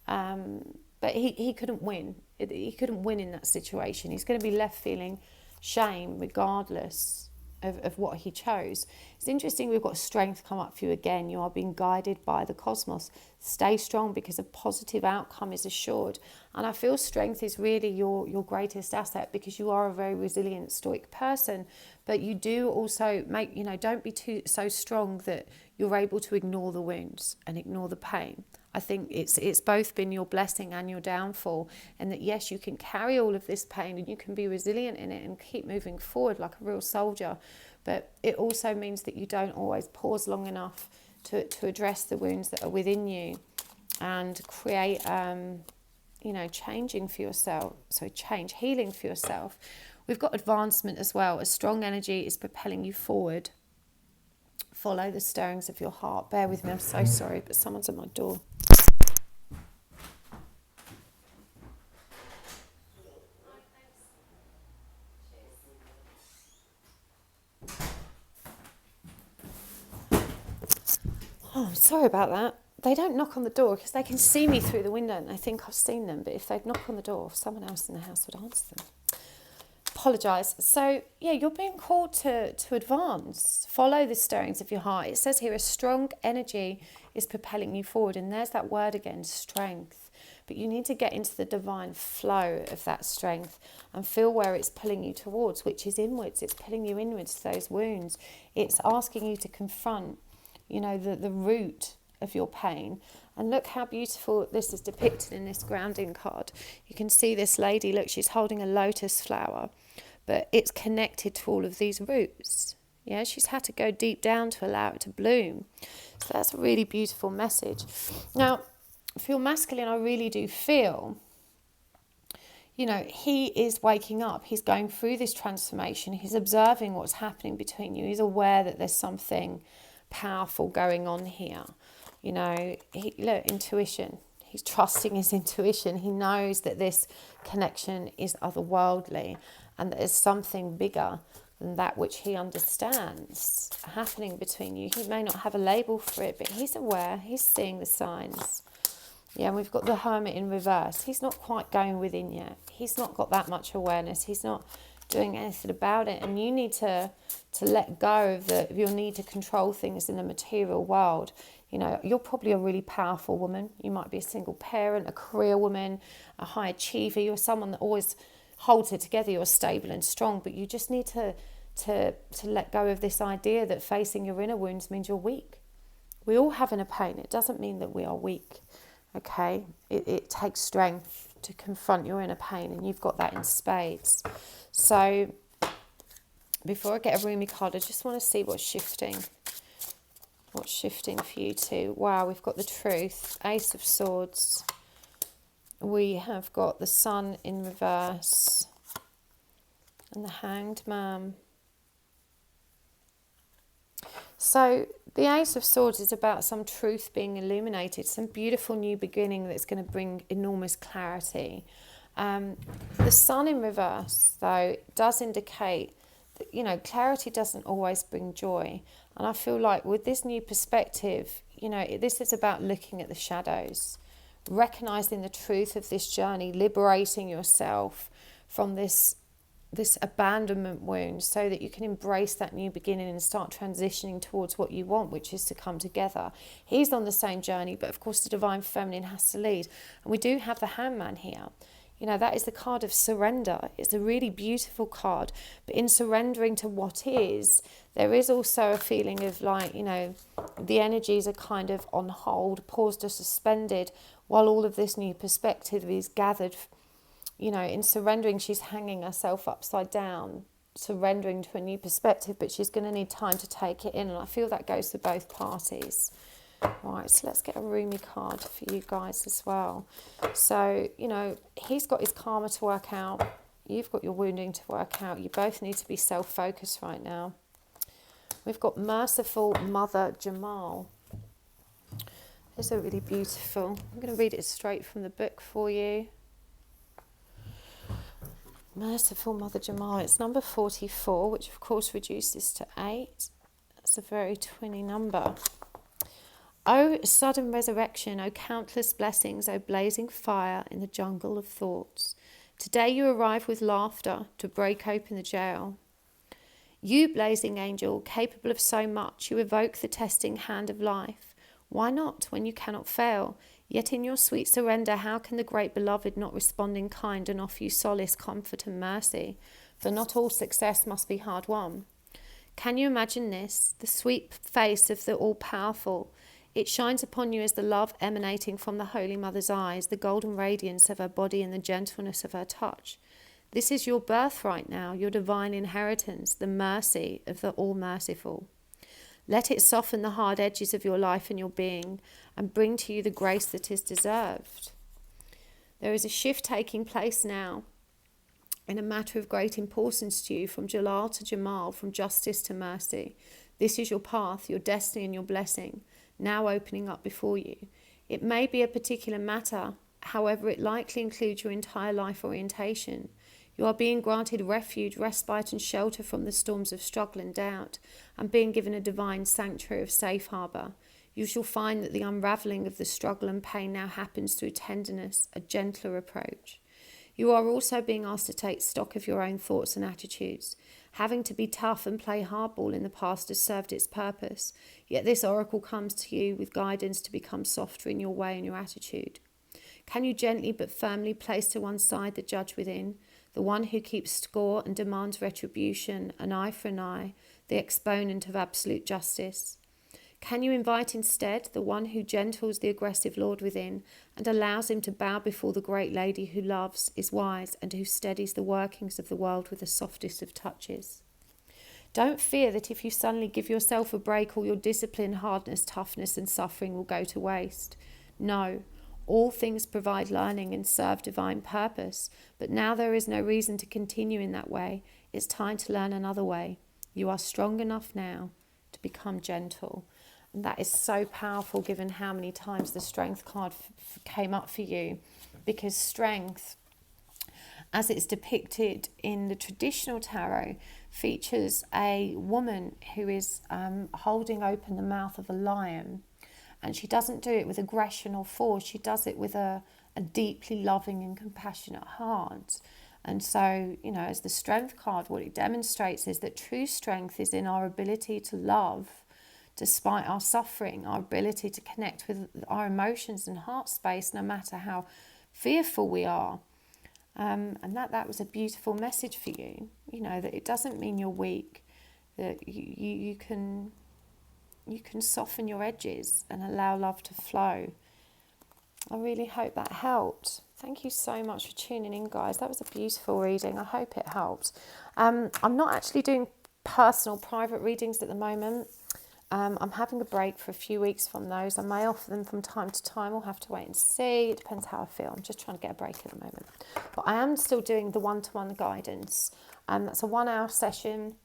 But he couldn't win. He couldn't win in that situation. He's going to be left feeling shame regardless of what he chose. It's interesting, we've got strength come up for you again. You are being guided by the cosmos. Stay strong because a positive outcome is assured. And I feel strength is really your greatest asset, because you are a very resilient, stoic person. But you do also make, you know, don't be so strong that you're able to ignore the wounds and ignore the pain. I think it's both been your blessing and your downfall, and that yes, you can carry all of this pain and you can be resilient in it and keep moving forward like a real soldier. But it also means that you don't always pause long enough to address the wounds that are within you and create, you know, changing for yourself. So healing for yourself. We've got advancement as well. A strong energy is propelling you forward. Follow the stirrings of your heart. Bear with me, I'm so sorry, but someone's at my door. Oh, sorry about that. They don't knock on the door because they can see me through the window and they think I've seen them. But if they'd knock on the door, someone else in the house would answer them. Apologise. So, yeah, you're being called to advance. Follow the stirrings of your heart. It says here, a strong energy is propelling you forward. And there's that word again, strength. But you need to get into the divine flow of that strength and feel where it's pulling you towards, which is inwards. It's pulling you inwards to those wounds. It's asking you to confront, you know, the root of your pain. And look how beautiful this is depicted in this grounding card. You can see this lady, look, she's holding a lotus flower, but it's connected to all of these roots. Yeah, she's had to go deep down to allow it to bloom. So that's a really beautiful message. Now, for your masculine, I really do feel, you know, he is waking up. He's going through this transformation. He's observing what's happening between you. He's aware that there's something powerful going on here. You know, look, intuition. He's trusting his intuition. He knows that this connection is otherworldly and that there's something bigger than that which he understands happening between you. He may not have a label for it, but he's aware. He's seeing the signs. Yeah, and we've got the Hermit in reverse. He's not quite going within yet. He's not got that much awareness. He's not doing anything about it. And you need to let go of your need to control things in the material world. You know, you're probably a really powerful woman. You might be a single parent, a career woman, a high achiever. You're someone that always holds it together. You're stable and strong, but you just need to to let go of this idea that facing your inner wounds means you're weak. We all have inner pain. It doesn't mean that we are weak, okay? It takes strength to confront your inner pain, and you've got that in spades. So before I get a Rumi card, I just want to see what's shifting. What's shifting for you too? Wow, we've got the Truth, Ace of Swords. We have got the Sun in reverse and the Hanged Man. So the Ace of Swords is about some truth being illuminated, some beautiful new beginning that's going to bring enormous clarity. The Sun in reverse, though, does indicate that, you know, clarity doesn't always bring joy. And I feel like with this new perspective, you know, this is about looking at the shadows, recognizing the truth of this journey, liberating yourself from this abandonment wound so that you can embrace that new beginning and start transitioning towards what you want, which is to come together. He's on the same journey, but of course the Divine Feminine has to lead. And we do have the Hangman here. You know, that is the card of surrender. It's a really beautiful card. But in surrendering to what is, there is also a feeling of like, you know, the energies are kind of on hold, paused or suspended, while all of this new perspective is gathered. You know, in surrendering, she's hanging herself upside down, surrendering to a new perspective, but she's going to need time to take it in. And I feel that goes for both parties. Right, so let's get a Rumi card for you guys as well. So, you know, he's got his karma to work out. You've got your wounding to work out. You both need to be self-focused right now. We've got Merciful Mother Jamal. These are really beautiful. I'm going to read it straight from the book for you. Merciful Mother Jamal. It's number 44, which of course reduces to 8. That's a very twinny number. O sudden resurrection, O countless blessings, O blazing fire in the jungle of thoughts. Today you arrive with laughter to break open the jail. You, blazing angel, capable of so much, you evoke the testing hand of life. Why not, when you cannot fail? Yet in your sweet surrender, how can the great beloved not respond in kind and offer you solace, comfort and mercy? For not all success must be hard won. Can you imagine this? The sweet face of the all-powerful. It shines upon you as the love emanating from the Holy Mother's eyes, the golden radiance of her body and the gentleness of her touch. This is your birthright now, your divine inheritance, the mercy of the all-merciful. Let it soften the hard edges of your life and your being and bring to you the grace that is deserved. There is a shift taking place now in a matter of great importance to you, from Jalal to Jamal, from justice to mercy. This is your path, your destiny and your blessing, now opening up before you. It may be a particular matter, however, it likely includes your entire life orientation. You are being granted refuge, respite and shelter from the storms of struggle and doubt, and being given a divine sanctuary of safe harbour. You shall find that the unravelling of the struggle and pain now happens through tenderness, a gentler approach. You are also being asked to take stock of your own thoughts and attitudes. Having to be tough and play hardball in the past has served its purpose, yet this oracle comes to you with guidance to become softer in your way and your attitude. Can you gently but firmly place to one side the judge within, the one who keeps score and demands retribution, an eye for an eye, the exponent of absolute justice? Can you invite instead the one who gentles the aggressive lord within and allows him to bow before the great lady who loves, is wise, and who steadies the workings of the world with the softest of touches? Don't fear that if you suddenly give yourself a break, all your discipline, hardness, toughness and suffering will go to waste. No, all things provide learning and serve divine purpose, but now there is no reason to continue in that way. It's time to learn another way. You are strong enough now to become gentle. And that is so powerful, given how many times the strength card came up for you, because strength, as it's depicted in the traditional tarot, features a woman who is holding open the mouth of a lion, and she doesn't do it with aggression or force. She does it with a deeply loving and compassionate heart. And so, you know, as the strength card, what it demonstrates is that true strength is in our ability to love despite our suffering, our ability to connect with our emotions and heart space, no matter how fearful we are. And that was a beautiful message for you, you know, that it doesn't mean you're weak. that you can soften your edges and allow love to flow. I really hope that helped. Thank you so much for tuning in, guys. That was a beautiful reading. I hope it helped. I'm not actually doing personal private readings at the moment. I'm having a break for a few weeks from those. I may offer them from time to time. We'll have to wait and see. It depends how I feel. I'm just trying to get a break at the moment. But I am still doing the one-to-one guidance. That's a 1 hour session.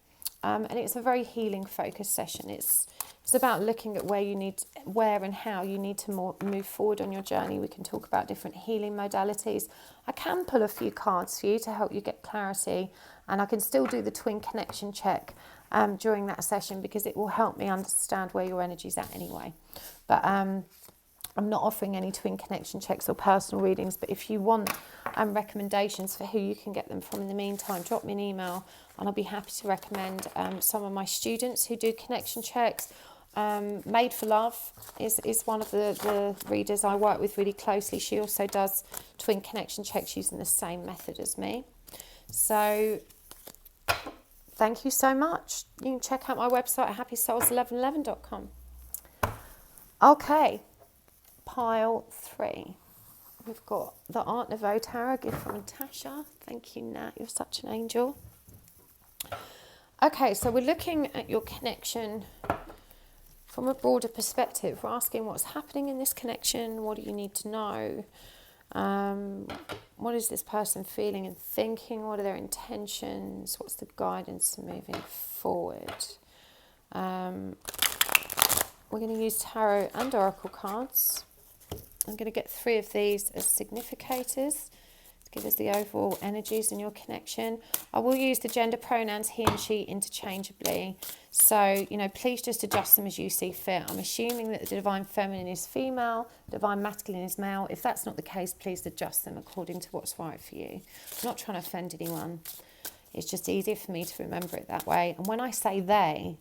And it's a very healing focused session. It's about looking at where and how you need to move forward on your journey. We can talk about different healing modalities. I can pull a few cards for you to help you get clarity, and I can still do the twin connection check during that session, because it will help me understand where your energy's at anyway. But I'm not offering any twin connection checks or personal readings, but if you want recommendations for who you can get them from in the meantime, drop me an email and I'll be happy to recommend some of my students who do connection checks. Made for Love is one of the readers I work with really closely. She also does twin connection checks using the same method as me. So thank you so much. You can check out my website at happysouls1111.com. Okay. Pile 3. We've got the Art Nouveau Tarot, gift from Natasha. Thank you, Nat. You're such an angel. Okay, so we're looking at your connection from a broader perspective. We're asking what's happening in this connection. What do you need to know? What is this person feeling and thinking? What are their intentions? What's the guidance moving forward? We're going to use tarot and oracle cards. I'm going to get 3 of these as significators to give us the overall energies in your connection. I will use the gender pronouns he and she interchangeably. So, please just adjust them as you see fit. I'm assuming that the divine feminine is female, divine masculine is male. If that's not the case, please adjust them according to what's right for you. I'm not trying to offend anyone. It's just easier for me to remember it that way. And when I say they,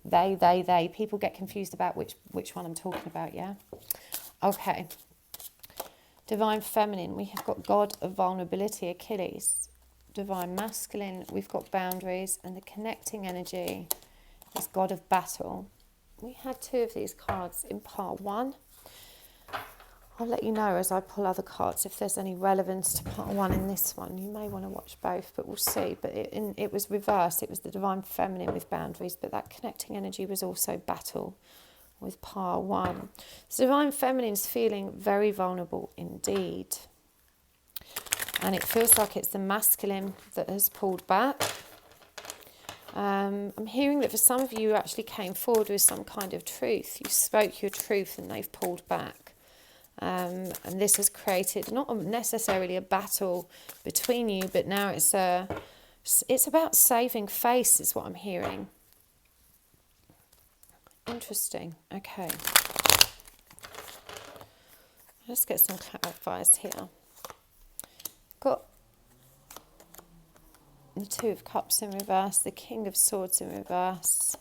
people get confused about which one I'm talking about, yeah? Okay. Divine feminine, we have got God of vulnerability, Achilles. Divine masculine, we've got boundaries, and the connecting energy is God of battle. We had 2 of these cards in part 1. I'll let you know as I pull other cards if there's any relevance to part 1 in this one. You may want to watch both, but we'll see. But it was reversed. It was the divine feminine with boundaries, but that connecting energy was also battle with part 1. So divine feminine's feeling very vulnerable indeed. And it feels like it's the masculine that has pulled back. I'm hearing that for some of you actually came forward with some kind of truth. You spoke your truth and they've pulled back. And this has created not necessarily a battle between you, but now it's about saving face is what I'm hearing. Interesting. Okay. Let's get some clarifiers here. Got the 2 of Cups in reverse, the King of Swords in reverse,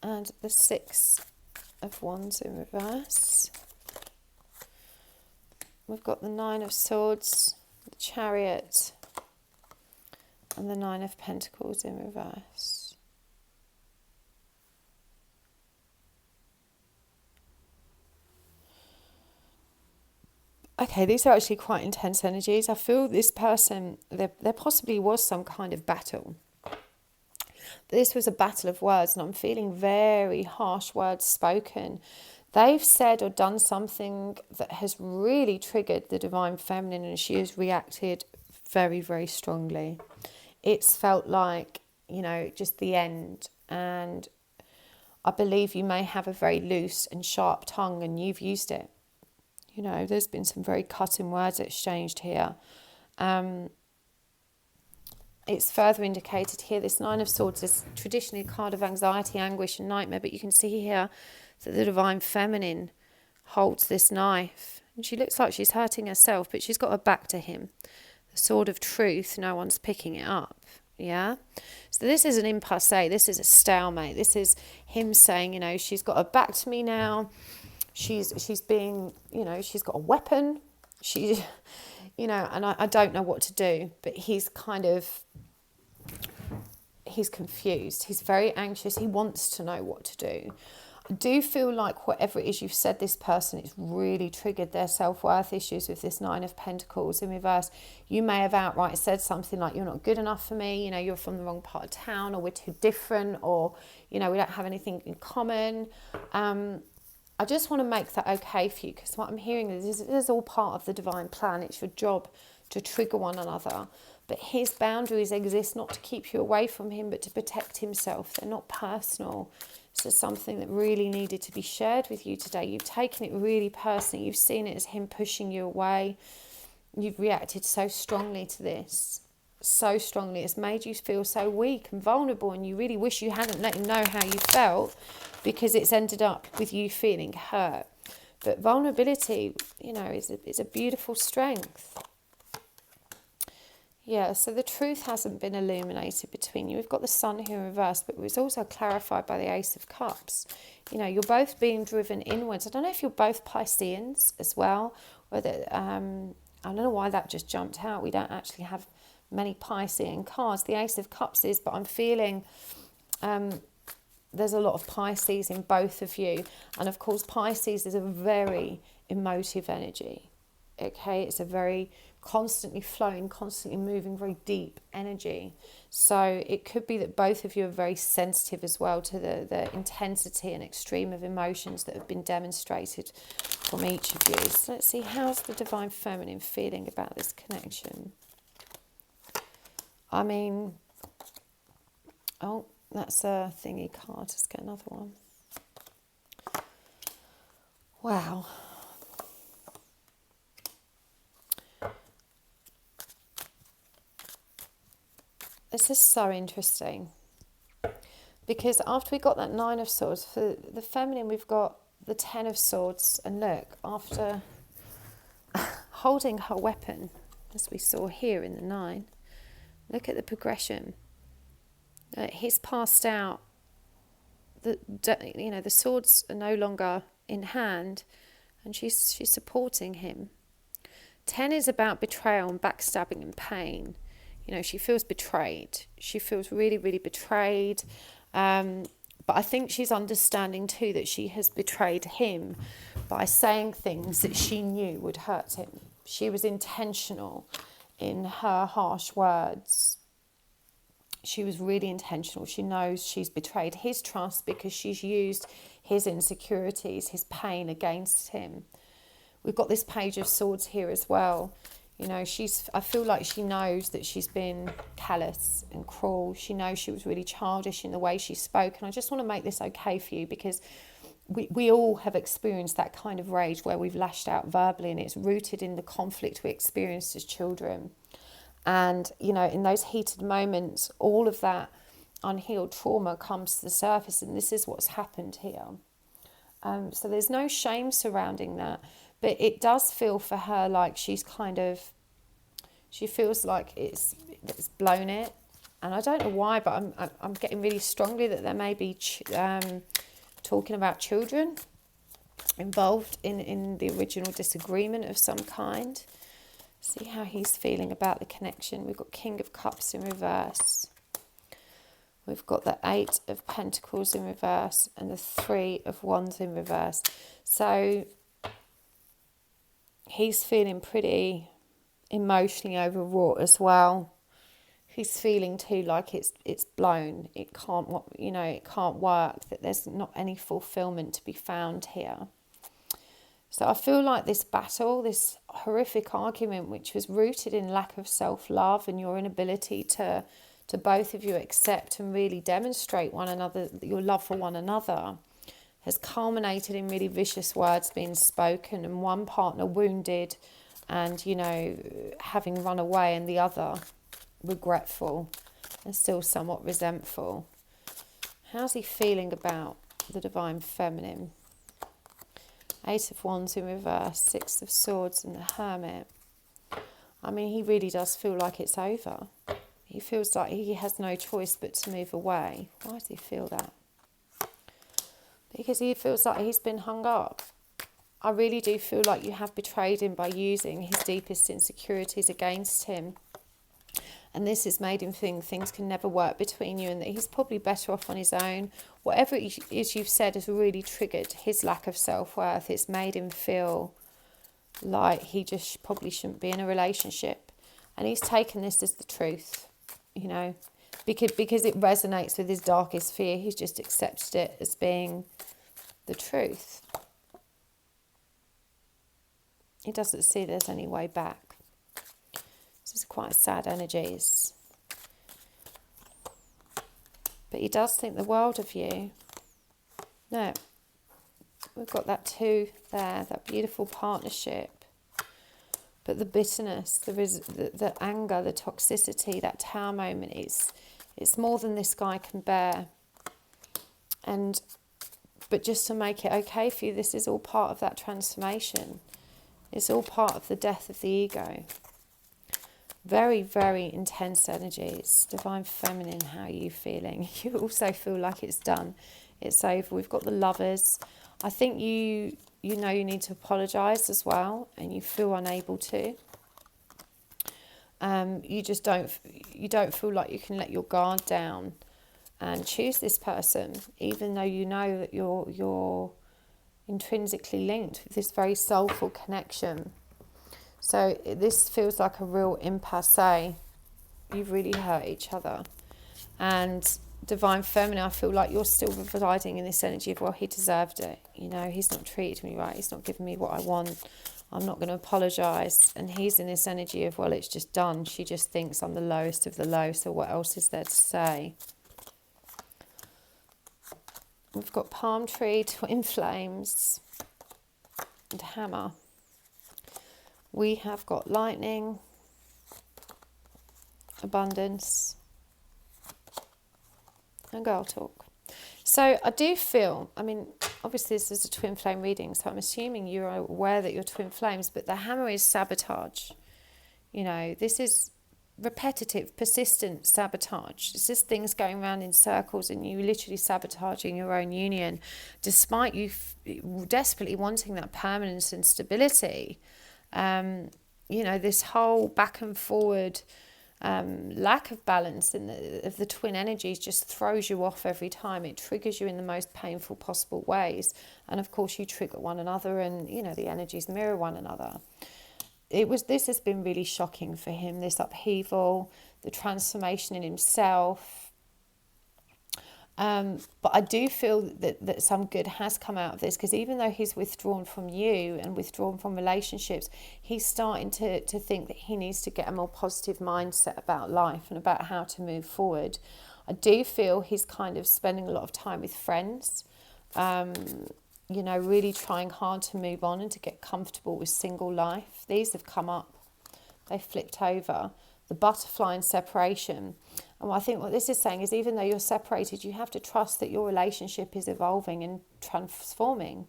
and the 6 of Wands in reverse. We've got the 9 of Swords, the Chariot, and the 9 of Pentacles in reverse. Okay, these are actually quite intense energies. I feel this person, there possibly was some kind of battle. But this was a battle of words, and I'm feeling very harsh words spoken. They've said or done something that has really triggered the divine feminine, and she has reacted very, very strongly. It's felt like, just the end. And I believe you may have a very loose and sharp tongue, and you've used it. There's been some very cutting words exchanged here. It's further indicated here, this 9 of Swords is traditionally a card of anxiety, anguish and nightmare, but you can see here that the divine feminine holds this knife. And she looks like she's hurting herself, but she's got her back to him. The sword of truth, no one's picking it up. Yeah? So this is an impasse, this is a stalemate. This is him saying, she's got her back to me now. She's being, she's got a weapon. And I don't know what to do. But he's he's confused. He's very anxious. He wants to know what to do. I do feel like whatever it is you've said, this person, it's really triggered their self-worth issues with this Nine of Pentacles in reverse. You may have outright said something like, you're not good enough for me, you know, you're from the wrong part of town, or we're too different, or, you know, we don't have anything in common. I just want to make that okay for you, because what I'm hearing is this is all part of the divine plan. It's your job to trigger one another. But his boundaries exist not to keep you away from him, but to protect himself. They're not personal. This is something that really needed to be shared with you today. You've taken it really personally. You've seen it as him pushing you away. You've reacted so strongly to this. So strongly. It's made you feel so weak and vulnerable, and you really wish you hadn't let him know how you felt, because it's ended up with you feeling hurt. But vulnerability, you know, is a beautiful strength. Yeah, so the truth hasn't been illuminated between you. We've got the Sun here in reverse, but it was also clarified by the Ace of Cups. You know, you're both being driven inwards. I don't know if you're both Pisceans as well. Whether I don't know why that just jumped out. We don't actually have many Piscean cards. The Ace of Cups is, but I'm feeling there's a lot of Pisces in both of you. And of course, Pisces is a very emotive energy. Okay, it's a very constantly flowing, constantly moving, very deep energy. So it could be that both of you are very sensitive as well to the intensity and extreme of emotions that have been demonstrated from each of you. So let's see, how's the Divine Feminine feeling about this connection? I mean, oh, that's a thingy card. Let's get another one. Wow. This is so interesting, because after we got that Nine of Swords, for the feminine we've got the Ten of Swords, and look, after holding her weapon, as we saw here in the Nine, look at the progression. He's passed out, the swords are no longer in hand, and she's supporting him. 10 is about betrayal and backstabbing and pain. You know, she feels betrayed. She feels really, really betrayed. But I think she's understanding too that she has betrayed him by saying things that she knew would hurt him. She was intentional in her harsh words. She was really intentional. She knows she's betrayed his trust because she's used his insecurities, his pain against him. We've got this Page of Swords here as well. You know, I feel like she knows that she's been callous and cruel. She knows she was really childish in the way she spoke. And I just want to make this okay for you, because we all have experienced that kind of rage where we've lashed out verbally, and it's rooted in the conflict we experienced as children. And, you know, in those heated moments, all of that unhealed trauma comes to the surface, and this is what's happened here. So there's no shame surrounding that. But it does feel for her like she feels like it's blown it. And I don't know why, but I'm getting really strongly that there may be talking about children involved in the original disagreement of some kind. See how he's feeling about the connection. We've got King of Cups in reverse. We've got the 8 of Pentacles in reverse and the 3 of Wands in reverse. So he's feeling pretty emotionally overwrought as well. He's feeling too like it's blown. It can't work, that there's not any fulfillment to be found here. So I feel like this battle, this horrific argument, which was rooted in lack of self-love and your inability to both of you accept and really demonstrate one another, your love for one another, has culminated in really vicious words being spoken, and one partner wounded and, you know, having run away, and the other regretful and still somewhat resentful. How's he feeling about the Divine Feminine? 8 of Wands in reverse, 6 of Swords and the Hermit. I mean, he really does feel like it's over. He feels like he has no choice but to move away. Why does he feel that? Because he feels like he's been hung up. I really do feel like you have betrayed him by using his deepest insecurities against him. And this has made him think things can never work between you and that he's probably better off on his own. Whatever it is you've said has really triggered his lack of self-worth. It's made him feel like he just probably shouldn't be in a relationship. And he's taken this as the truth, you know, because it resonates with his darkest fear. He's just accepted it as being the truth. He doesn't see there's any way back. This is quite sad energies. But he does think the world of you. No, we've got that 2 there, that beautiful partnership. But the bitterness, the anger, the toxicity, that Tower moment, it's more than this guy can bear. But just to make it okay for you, this is all part of that transformation. It's all part of the death of the ego. Very, very intense energies. Divine Feminine, how are you feeling? You also feel like it's done. It's over. We've got the Lovers. I think you know you need to apologise as well, and you feel unable to. You don't feel like you can let your guard down and choose this person, even though you know that you're intrinsically linked with this very soulful connection. So this feels like a real impasse. You've really hurt each other. And Divine Feminine, I feel like you're still residing in this energy of, well, he deserved it. You know, he's not treated me right. He's not given me what I want. I'm not going to apologise. And he's in this energy of, well, it's just done. She just thinks I'm the lowest of the low. So what else is there to say? We've got Palm Tree, Twin Flames, and Hammer. We have got Lightning, Abundance, and Girl Talk. So I do feel, I mean, obviously this is a twin flame reading, so I'm assuming you're aware that you're twin flames, but the hammer is sabotage. You know, this is repetitive, persistent sabotage. It's just things going around in circles and you literally sabotaging your own union, despite you desperately wanting that permanence and stability. You know, this whole back and forward lack of balance of the twin energies just throws you off every time. It triggers you in the most painful possible ways. And of course you trigger one another and, you know, the energies mirror one another. This has been really shocking for him, this upheaval, the transformation in himself. But I do feel that some good has come out of this, because even though he's withdrawn from you and withdrawn from relationships, he's starting to think that he needs to get a more positive mindset about life and about how to move forward. I do feel he's kind of spending a lot of time with friends, you know, really trying hard to move on and to get comfortable with single life. These have come up. They flipped over. The butterfly and separation. And I think what this is saying is, even though you're separated, you have to trust that your relationship is evolving and transforming.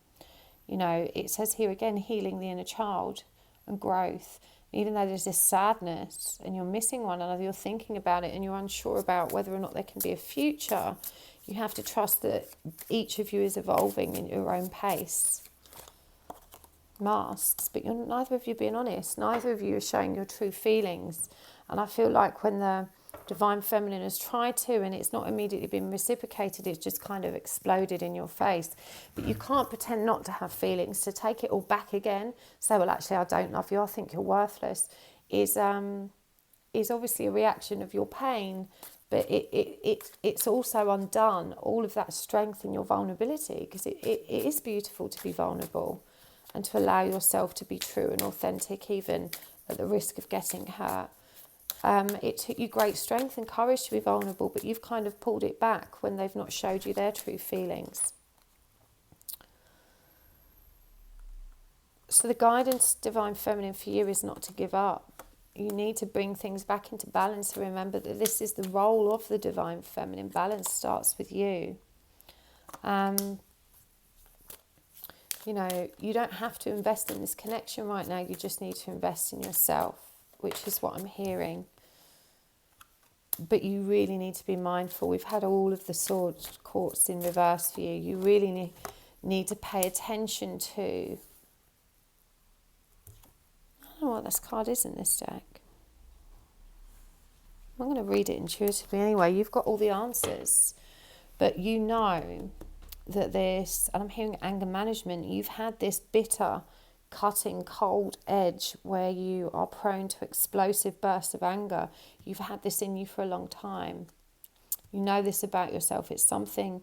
You know, it says here again, healing the inner child and growth. Even though there's this sadness and you're missing one another, you're thinking about it and you're unsure about whether or not there can be a future, you have to trust that each of you is evolving in your own pace. Masks, but neither of you are being honest. Neither of you are showing your true feelings. And I feel like when the Divine Feminine has tried to and it's not immediately been reciprocated, it's just kind of exploded in your face. But you can't pretend not to have feelings. To take it all back again, say, well, actually, I don't love you, I think you're worthless, is obviously a reaction of your pain, but it's also undone all of that strength in your vulnerability, because it is beautiful to be vulnerable and to allow yourself to be true and authentic, even at the risk of getting hurt. It took you great strength and courage to be vulnerable, but you've kind of pulled it back when they've not showed you their true feelings. So the guidance, Divine Feminine, for you is not to give up. You need to bring things back into balance and remember that this is the role of the Divine Feminine. Balance starts with you. You know, you don't have to invest in this connection right now. You just need to invest in yourself, which is what I'm hearing. But you really need to be mindful. We've had all of the swords courts in reverse for you. You really need to pay attention to... I don't know what this card is in this deck. I'm going to read it intuitively anyway. You've got all the answers, but you know that this, and I'm hearing anger management, you've had this bitter, cutting, cold edge where you are prone to explosive bursts of anger. You've had this in you for a long time. You know this about yourself. It's something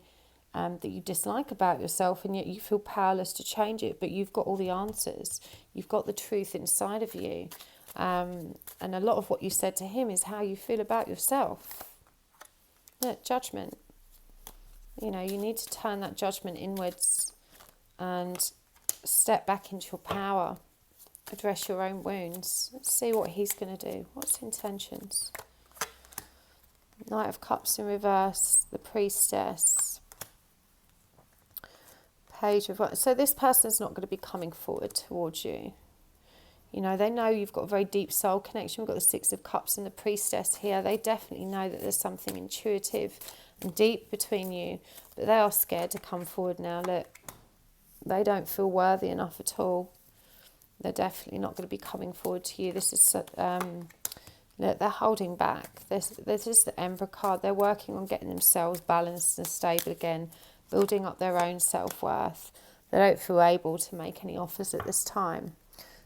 that you dislike about yourself, and yet you feel powerless to change it, but you've got all the answers. You've got the truth inside of you. And a lot of what you said to him is how you feel about yourself. Look, judgment. You know, you need to turn that judgment inwards and step back into your power. Address your own wounds. Let's see what he's going to do. What's his intentions? Knight of Cups in reverse, the Priestess, Page of... So this person's not going to be coming forward towards you. You know, they know you've got a very deep soul connection. We've got the Six of Cups and the Priestess here. They definitely know that there's something intuitive and deep between you, but they are scared to come forward now. Look, they don't feel worthy enough at all. They're definitely not going to be coming forward to you. This is, look, they're holding back. This is the Emperor card. They're working on getting themselves balanced and stable again, building up their own self-worth. They don't feel able to make any offers at this time.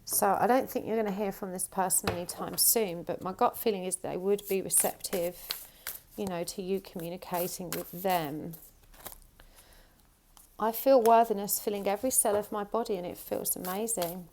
So I don't think you're going to hear from this person anytime soon, but my gut feeling is they would be receptive, you know, to you communicating with them. I feel worthiness filling every cell of my body, and it feels amazing.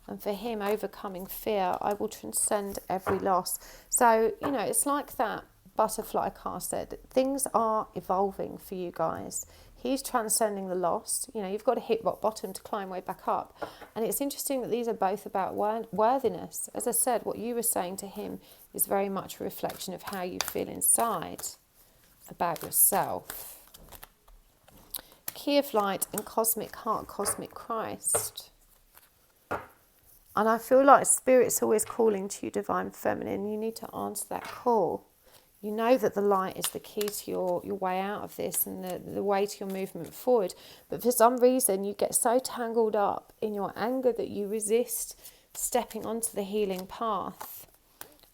And for him, overcoming fear, I will transcend every loss. So, you know, it's like that butterfly card said, things are evolving for you guys. He's transcending the loss. You know, you've got to hit rock bottom to climb way back up. And it's interesting that these are both about worthiness. As I said, what you were saying to him is very much a reflection of how you feel inside about yourself. Key of Light and Cosmic Heart, Cosmic Christ. And I feel like Spirit's always calling to you, Divine Feminine. You need to answer that call. You know that the light is the key to your way out of this and the way to your movement forward. But for some reason, you get so tangled up in your anger that you resist stepping onto the healing path.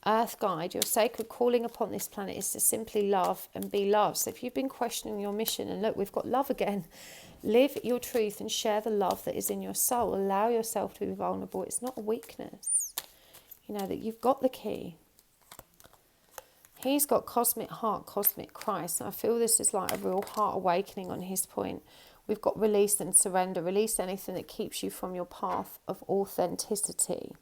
Earth Guide, your sacred calling upon this planet is to simply love and be loved. So if you've been questioning your mission, and look, we've got love again, live your truth and share the love that is in your soul. Allow yourself to be vulnerable. It's not a weakness. You know that you've got the key. He's got Cosmic Heart, Cosmic Christ. And I feel this is like a real heart awakening on his point. We've got release and surrender. Release anything that keeps you from your path of authenticity.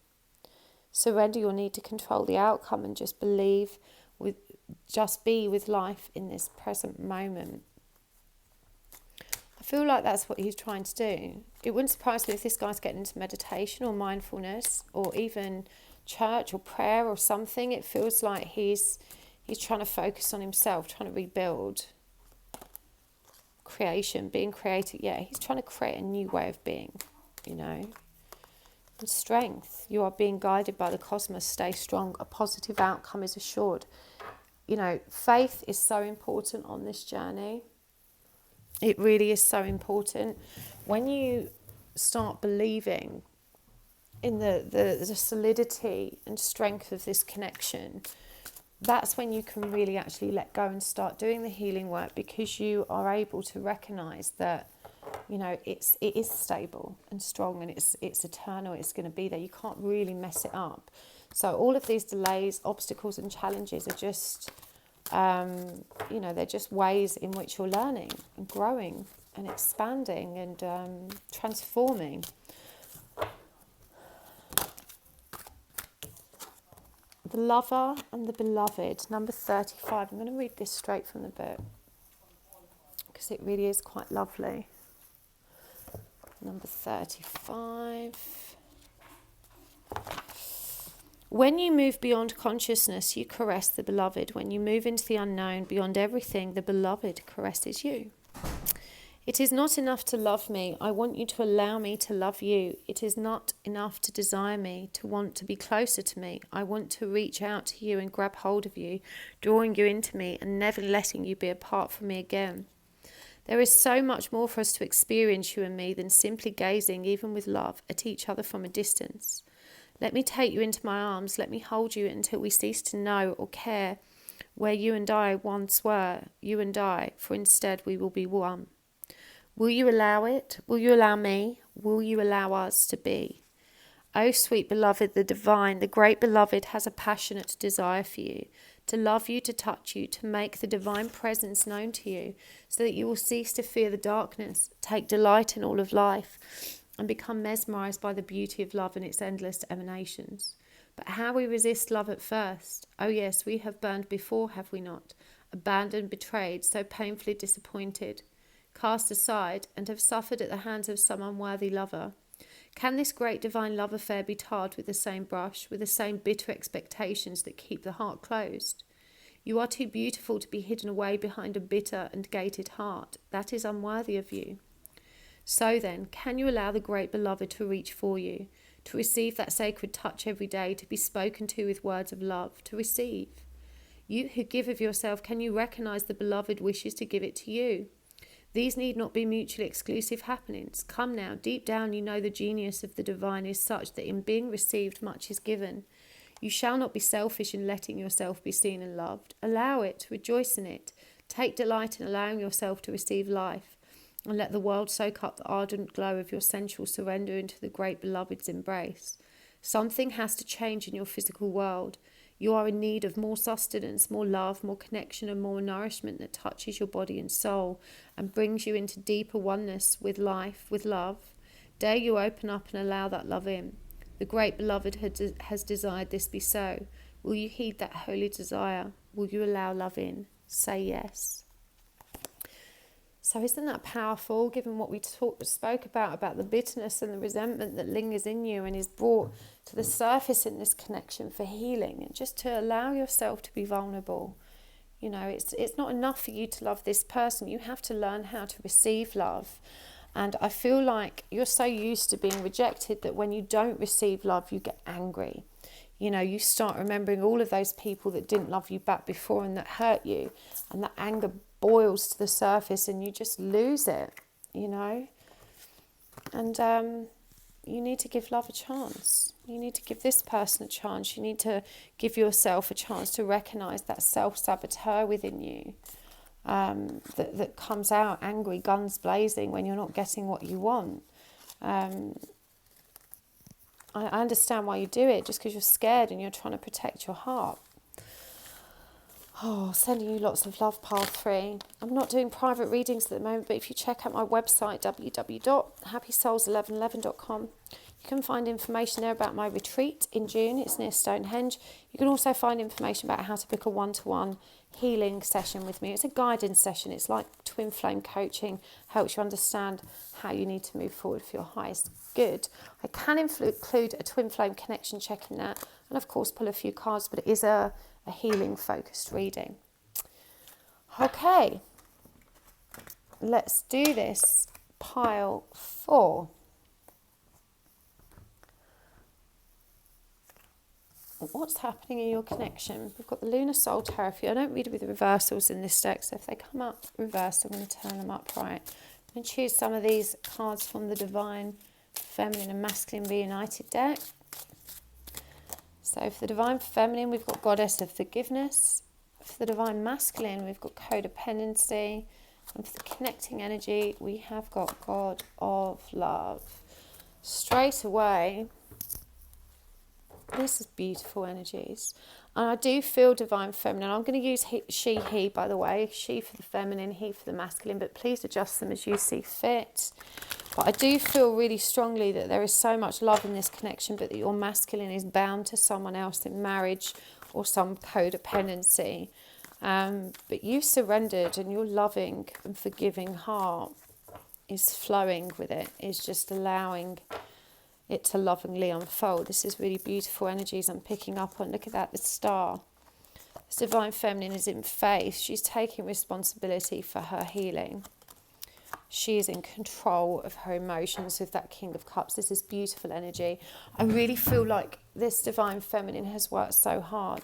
Surrender your need to control the outcome and just be with life in this present moment. I feel like that's what he's trying to do. It wouldn't surprise me if this guy's getting into meditation or mindfulness or even church or prayer or something. It feels like he's trying to focus on himself, trying to rebuild creation, being creative. Yeah, he's trying to create a new way of being, you know. And strength. You are being guided by the cosmos. Stay strong. A positive outcome is assured. You know, faith is so important on this journey. It really is so important. When you start believing in the solidity and strength of this connection, that's when you can really actually let go and start doing the healing work, because you are able to recognize that, you know, it is stable and strong, and it's eternal. It's going to be there. You can't really mess it up. So all of these delays, obstacles and challenges are just, you know, they're just ways in which you're learning and growing and expanding and transforming. The Lover and the Beloved, number 35. I'm going to read this straight from the book because it really is quite lovely. Number 35. When you move beyond consciousness, you caress the beloved. When you move into the unknown, beyond everything, the beloved caresses you. It is not enough to love me. I want you to allow me to love you. It is not enough to desire me, to want to be closer to me. I want to reach out to you and grab hold of you, drawing you into me and never letting you be apart from me again. There is so much more for us to experience, you and me, than simply gazing, even with love, at each other from a distance. Let me take you into my arms. Let me hold you until we cease to know or care where you and I once were, you and I, for instead we will be one. Will you allow it? Will you allow me? Will you allow us to be? Oh, sweet beloved, the divine, the great beloved has a passionate desire for you, to love you, to touch you, to make the divine presence known to you, so that you will cease to fear the darkness, take delight in all of life, and become mesmerized by the beauty of love and its endless emanations. But how we resist love at first? Oh yes, we have burned before, have we not? Abandoned, betrayed, so painfully disappointed, cast aside, and have suffered at the hands of some unworthy lover. Can this great divine love affair be tarred with the same brush, with the same bitter expectations that keep the heart closed? You are too beautiful to be hidden away behind a bitter and gated heart. That is unworthy of you. So then, can you allow the great beloved to reach for you, to receive that sacred touch every day, to be spoken to with words of love, to receive? You who give of yourself, can you recognize the beloved wishes to give it to you? These need not be mutually exclusive happenings. Come now, deep down you know the genius of the divine is such that in being received much is given. You shall not be selfish in letting yourself be seen and loved. Allow it, rejoice in it. Take delight in allowing yourself to receive life, and let the world soak up the ardent glow of your sensual surrender into the great beloved's embrace. Something has to change in your physical world. You are in need of more sustenance, more love, more connection, and more nourishment that touches your body and soul and brings you into deeper oneness with life, with love. Dare you open up and allow that love in. The great beloved has desired this be so. Will you heed that holy desire? Will you allow love in? Say yes. So isn't that powerful, given what we spoke about the bitterness and the resentment that lingers in you and is brought to the surface in this connection for healing, and just to allow yourself to be vulnerable. You know, it's not enough for you to love this person. You have to learn how to receive love. And I feel like you're so used to being rejected that when you don't receive love, you get angry. You know, you start remembering all of those people that didn't love you back before and that hurt you, and that anger boils to the surface and you just lose it, you know. And you need to give love a chance. You need to give this person a chance. You need to give yourself a chance to recognise that self-saboteur within you that comes out angry, guns blazing when you're not getting what you want. I understand why you do it, just because you're scared and you're trying to protect your heart. Oh, sending you lots of love, pile 3. I'm not doing private readings at the moment, but if you check out my website, www.happysouls1111.com, you can find information there about my retreat in June. It's near Stonehenge. You can also find information about how to book a one-to-one healing session with me. It's a guidance session. It's like twin flame coaching, helps you understand how you need to move forward for your highest good. I can include a twin flame connection check in that, and of course pull a few cards, but it is a healing focused reading. Okay, let's do this. Pile 4. What's happening in your connection? We've got the Lunar Soul Tarot. I don't read with reversals in this deck, so if they come up reversed, I'm going to turn them upright. I'm going to choose some of these cards from the Divine Feminine and Masculine Reunited deck. So for the Divine Feminine, we've got Goddess of Forgiveness. For the Divine Masculine, we've got Codependency. And for the Connecting Energy, we have got God of Love. Straight away, this is beautiful energies. And I do feel Divine Feminine. I'm going to use she, he, by the way. She for the feminine, he for the masculine. But please adjust them as you see fit. But I do feel really strongly that there is so much love in this connection, but that your masculine is bound to someone else in marriage or some codependency. But you surrendered, and your loving and forgiving heart is flowing with it, is just allowing it to lovingly unfold. This is really beautiful energies I'm picking up on. Look at that, the star. This Divine Feminine is in faith. She's taking responsibility for her healing. She is in control of her emotions with that King of Cups. This is beautiful energy. I really feel like this Divine Feminine has worked so hard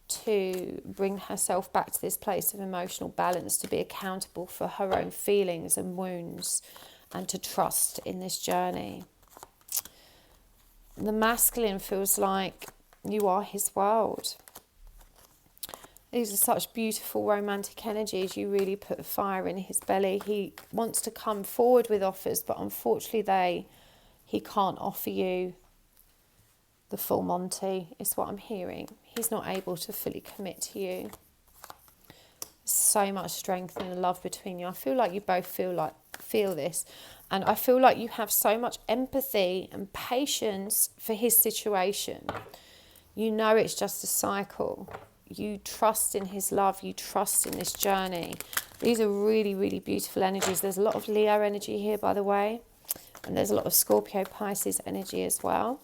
to bring herself back to this place of emotional balance, to be accountable for her own feelings and wounds, and to trust in this journey. The masculine feels like you are his world. These are such beautiful romantic energies. You really put fire in his belly. He wants to come forward with offers, but unfortunately he can't offer you the full Monty, is what I'm hearing. He's not able to fully commit to you. So much strength and love between you. I feel like you both feel this, and I feel like you have so much empathy and patience for his situation. You know it's just a cycle. You trust in his love. You trust in this journey. These are really, really beautiful energies. There's a lot of Leo energy here, by the way, and there's a lot of Scorpio, Pisces energy as well.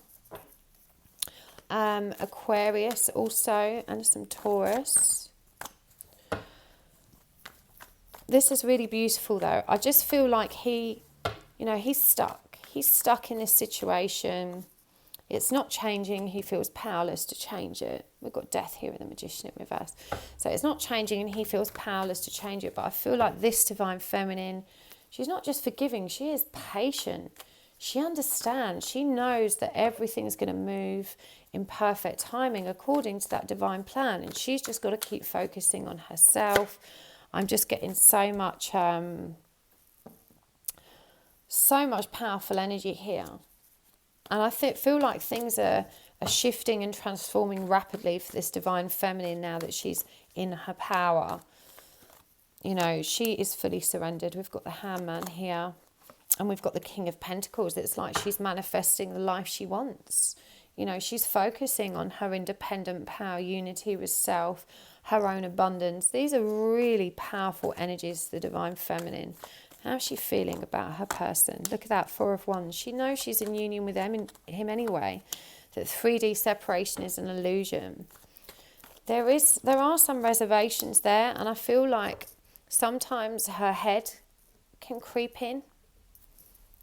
Aquarius also, and some Taurus. This is really beautiful though. I just feel like he's stuck. He's stuck in this situation. It's not changing. He feels powerless to change it. We've got death here in the Magician in reverse. So it's not changing and he feels powerless to change it. But I feel like this Divine Feminine, she's not just forgiving, she is patient. She understands. She knows that everything's going to move in perfect timing according to that divine plan. And she's just got to keep focusing on herself. I'm just getting so much powerful energy here. And I feel like things are shifting and transforming rapidly for this Divine Feminine now that she's in her power. You know, she is fully surrendered. We've got the Hangman here. And we've got the King of Pentacles. It's like she's manifesting the life she wants. You know, she's focusing on her independent power, unity with self, her own abundance. These are really powerful energies, the Divine Feminine. How's she feeling about her person? Look at that, Four of Wands. She knows she's in union with him anyway. That 3D separation is an illusion. There are some reservations there, and I feel like sometimes her head can creep in.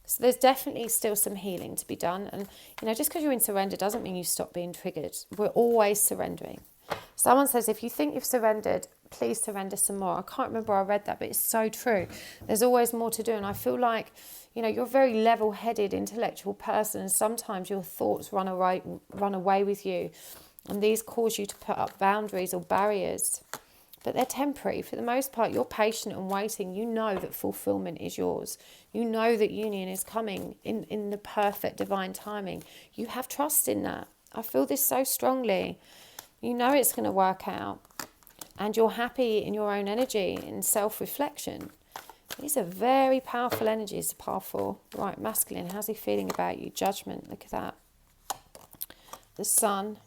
So there's definitely still some healing to be done. And, you know, just because you're in surrender doesn't mean you stop being triggered. We're always surrendering. Someone says, if you think you've surrendered, please surrender some more. I can't remember where I read that, but it's so true. There's always more to do. And I feel like, you know, you're a very level-headed, intellectual person. And sometimes your thoughts run away with you. And these cause you to put up boundaries or barriers. But they're temporary. For the most part, you're patient and waiting. You know that fulfillment is yours. You know that union is coming in the perfect divine timing. You have trust in that. I feel this so strongly. You know it's going to work out. And you're happy in your own energy, in self-reflection. These are very powerful energies to par for. Right, masculine, how's he feeling about you? Judgment, look at that. The Sun.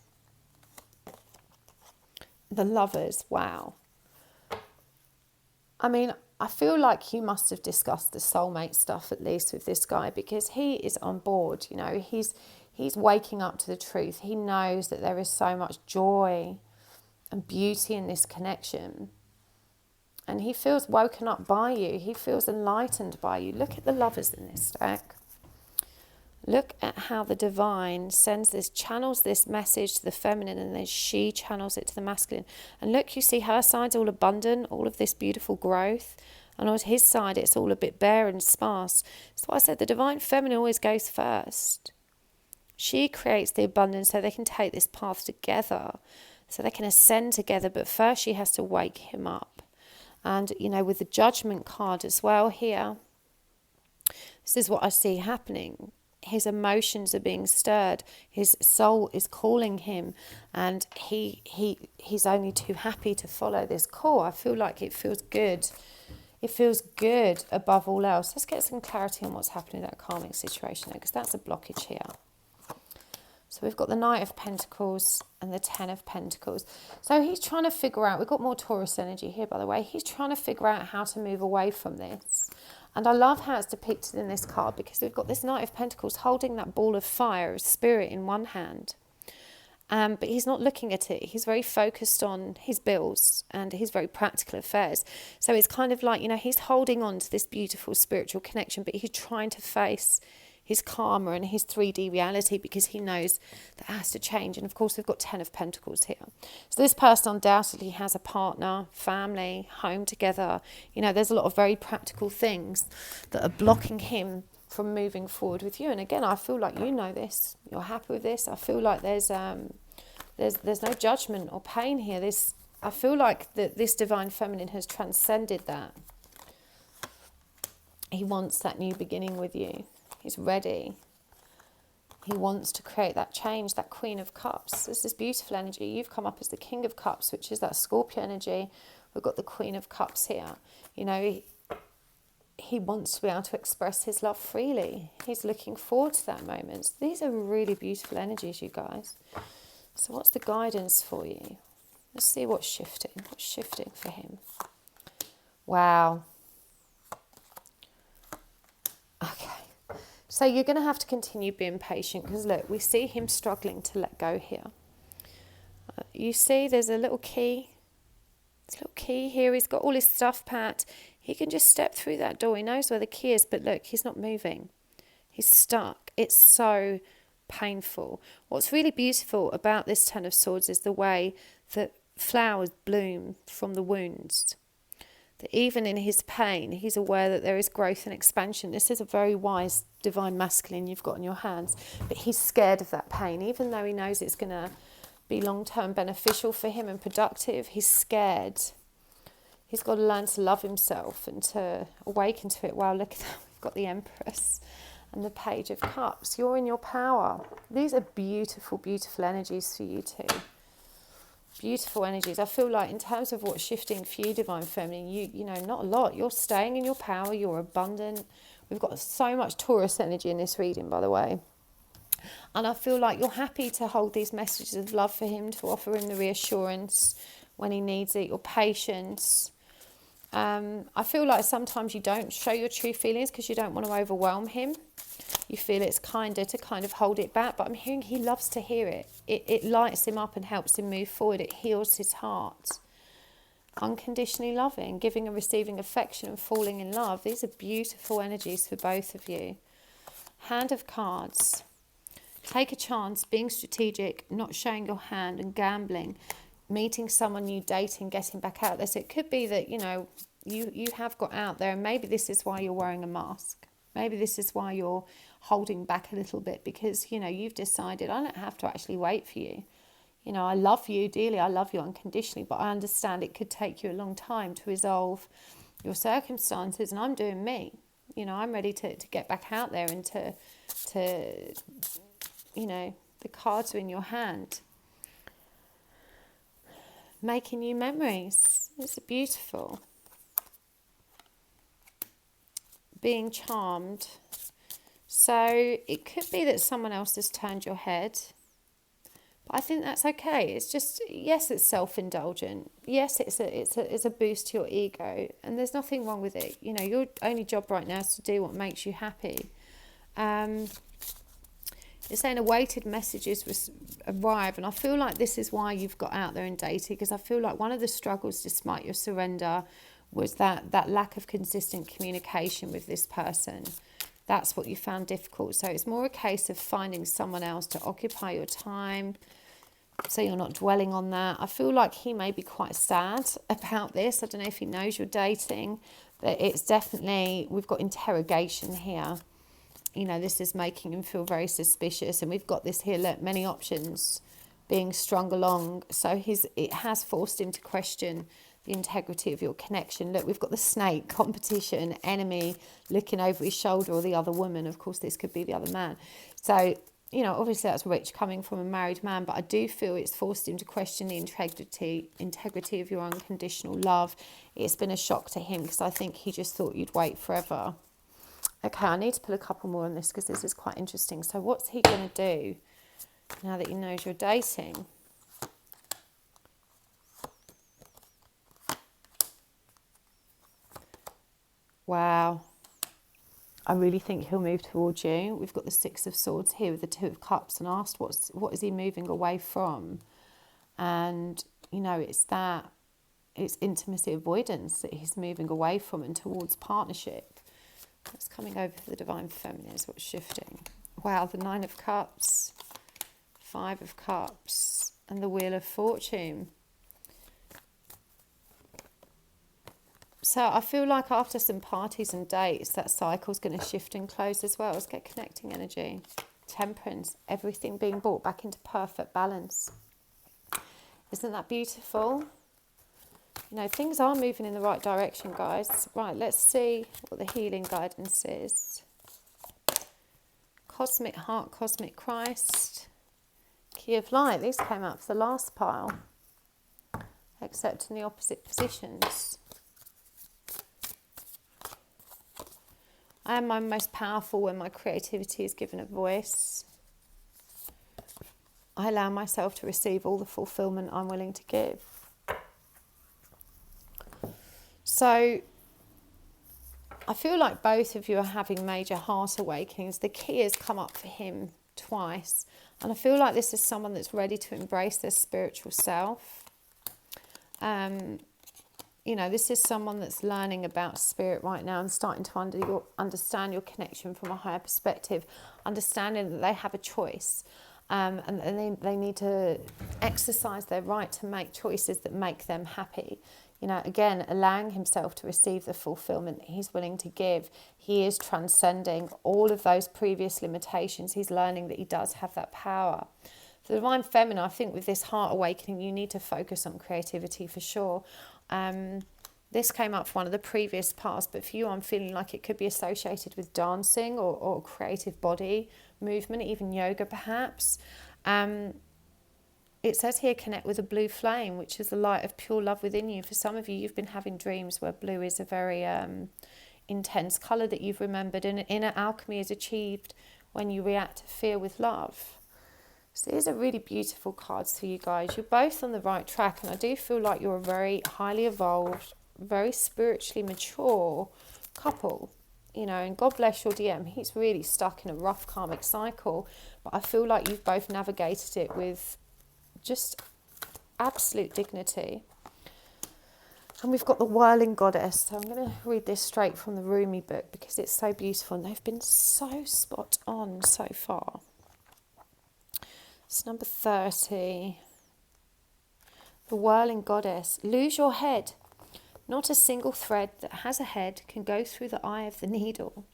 The Lovers, wow. I mean, I feel like you must have discussed the soulmate stuff at least with this guy, because he is on board, you know. He's waking up to the truth. He knows that there is so much joy and beauty in this connection. And he feels woken up by you. He feels enlightened by you. Look at the Lovers in this deck. Look at how the divine channels this message to the feminine, and then she channels it to the masculine. And look, you see her side's all abundant, all of this beautiful growth. And on his side, it's all a bit bare and sparse. So I said the divine feminine always goes first. She creates the abundance so they can take this path together, so they can ascend together. But first she has to wake him up. And, you know, with the Judgment card as well here, this is what I see happening. His emotions are being stirred. His soul is calling him, and he's only too happy to follow this call. I feel like it feels good. It feels good above all else. Let's get some clarity on what's happening in that karmic situation, because that's a blockage here. So we've got the Knight of Pentacles and the Ten of Pentacles. So he's trying to figure out, we've got more Taurus energy here, by the way. He's trying to figure out how to move away from this. And I love how it's depicted in this card, because we've got this Knight of Pentacles holding that ball of fire, of spirit in one hand. But he's not looking at it. He's very focused on his bills and his very practical affairs. So it's kind of like, you know, he's holding on to this beautiful spiritual connection, but he's trying to face his karma and his 3D reality, because he knows that has to change. And of course, we've got 10 of Pentacles here. So this person undoubtedly has a partner, family, home together. You know, there's a lot of very practical things that are blocking him from moving forward with you. And again, I feel like you know this. You're happy with this. I feel like there's no judgment or pain here. I feel like that this divine feminine has transcended that. He wants that new beginning with you. He's ready. He wants to create that change, that Queen of Cups. There's this beautiful energy. You've come up as the King of Cups, which is that Scorpio energy. We've got the Queen of Cups here. You know, he wants to be able to express his love freely. He's looking forward to that moment. These are really beautiful energies, you guys. So what's the guidance for you? Let's see what's shifting. What's shifting for him? Wow. Okay. So you're going to have to continue being patient because, look, we see him struggling to let go here. You see there's a little key. This little key here. He's got all his stuff packed. He can just step through that door. He knows where the key is, but look, he's not moving. He's stuck. It's so painful. What's really beautiful about this Ten of Swords is the way that flowers bloom from the wounds. That even in his pain, he's aware that there is growth and expansion. This is a very wise divine masculine you've got in your hands. But he's scared of that pain. Even though he knows it's going to be long-term beneficial for him and productive, he's scared. He's got to learn to love himself and to awaken to it. Wow, look at that. We've got the Empress and the Page of Cups. You're in your power. These are beautiful, beautiful energies for you too. Beautiful energies. I feel like in terms of what's shifting for you, Divine Feminine, you know, not a lot. You're staying in your power. You're abundant. We've got so much Taurus energy in this reading, by the way. And I feel like you're happy to hold these messages of love for him, to offer him the reassurance when he needs it, your patience. I feel like sometimes you don't show your true feelings because you don't want to overwhelm him. You feel it's kinder to kind of hold it back, but I'm hearing he loves to hear it. It lights him up and helps him move forward. It heals his heart. Unconditionally loving, giving and receiving affection and falling in love. These are beautiful energies for both of you. Hand of Cards. Take a chance, being strategic, not showing your hand and gambling. Meeting someone new, dating, getting back out there. So it could be that, you know, you have got out there and maybe this is why you're wearing a mask. Maybe this is why you're holding back a little bit because, you know, you've decided I don't have to actually wait for you. You know, I love you dearly. I love you unconditionally, but I understand it could take you a long time to resolve your circumstances and I'm doing me. You know, I'm ready to get back out there and to, you know, the cards are in your hand. Making new memories. It's beautiful. Being charmed. So it could be that someone else has turned your head. But I think that's okay. It's just, yes, it's self-indulgent. Yes, it's a boost to your ego. And there's nothing wrong with it. You know, your only job right now is to do what makes you happy. It's saying awaited messages arrive, and I feel like this is why you've got out there and dated, because I feel like one of the struggles despite your surrender was that lack of consistent communication with this person. That's what you found difficult. So it's more a case of finding someone else to occupy your time so you're not dwelling on that. I feel like he may be quite sad about this. I don't know if he knows you're dating, but it's definitely, we've got interrogation here. You know, this is making him feel very suspicious. And we've got this here, look, many options being strung along. So it has forced him to question the integrity of your connection. Look, we've got the snake, competition, enemy, looking over his shoulder, or the other woman. Of course, this could be the other man. So, you know, obviously that's rich coming from a married man, but I do feel it's forced him to question the integrity of your unconditional love. It's been a shock to him because I think he just thought you'd wait forever. Okay, I need to pull a couple more on this because this is quite interesting. So what's he going to do now that he knows you're dating? Wow. I really think he'll move towards you. We've got the Six of Swords here with the Two of Cups, and asked what is he moving away from? And, you know, it's intimacy avoidance that he's moving away from and towards partnership. What's coming over for the Divine Feminine is what's shifting. Wow, the Nine of Cups, Five of Cups, and the Wheel of Fortune. So I feel like after some parties and dates, that cycle's going to shift and close as well. Let's get connecting energy. Temperance, everything being brought back into perfect balance. Isn't that beautiful? You know, things are moving in the right direction, guys. Right, let's see what the healing guidance is. Cosmic Heart, Cosmic Christ. Key of Light, these came up for the last pile. Accepting the opposite positions. I am my most powerful when my creativity is given a voice. I allow myself to receive all the fulfillment I'm willing to give. So I feel like both of you are having major heart awakenings. The key has come up for him twice. And I feel like this is someone that's ready to embrace their spiritual self. You know, this is someone that's learning about spirit right now and starting to understand your connection from a higher perspective, understanding that they have a choice. And they need to exercise their right to make choices that make them happy. You know, again, allowing himself to receive the fulfillment that he's willing to give. He is transcending all of those previous limitations. He's learning that he does have that power. For the Divine Feminine, I think with this heart awakening, you need to focus on creativity for sure. This came up for one of the previous parts, but for you, I'm feeling like it could be associated with dancing or creative body movement, even yoga perhaps. It says here, connect with a blue flame, which is the light of pure love within you. For some of you, you've been having dreams where blue is a very intense colour that you've remembered, and inner alchemy is achieved when you react to fear with love. So these are really beautiful cards for you guys. You're both on the right track, and I do feel like you're a very highly evolved, very spiritually mature couple. You know, and God bless your DM. He's really stuck in a rough karmic cycle, but I feel like you've both navigated it with just absolute dignity. And we've got the Whirling Goddess. So I'm going to read this straight from the Rumi book because it's so beautiful and they've been so spot on so far. It's number 30. The Whirling Goddess. Lose your head. Not a single thread that has a head can go through the eye of the needle.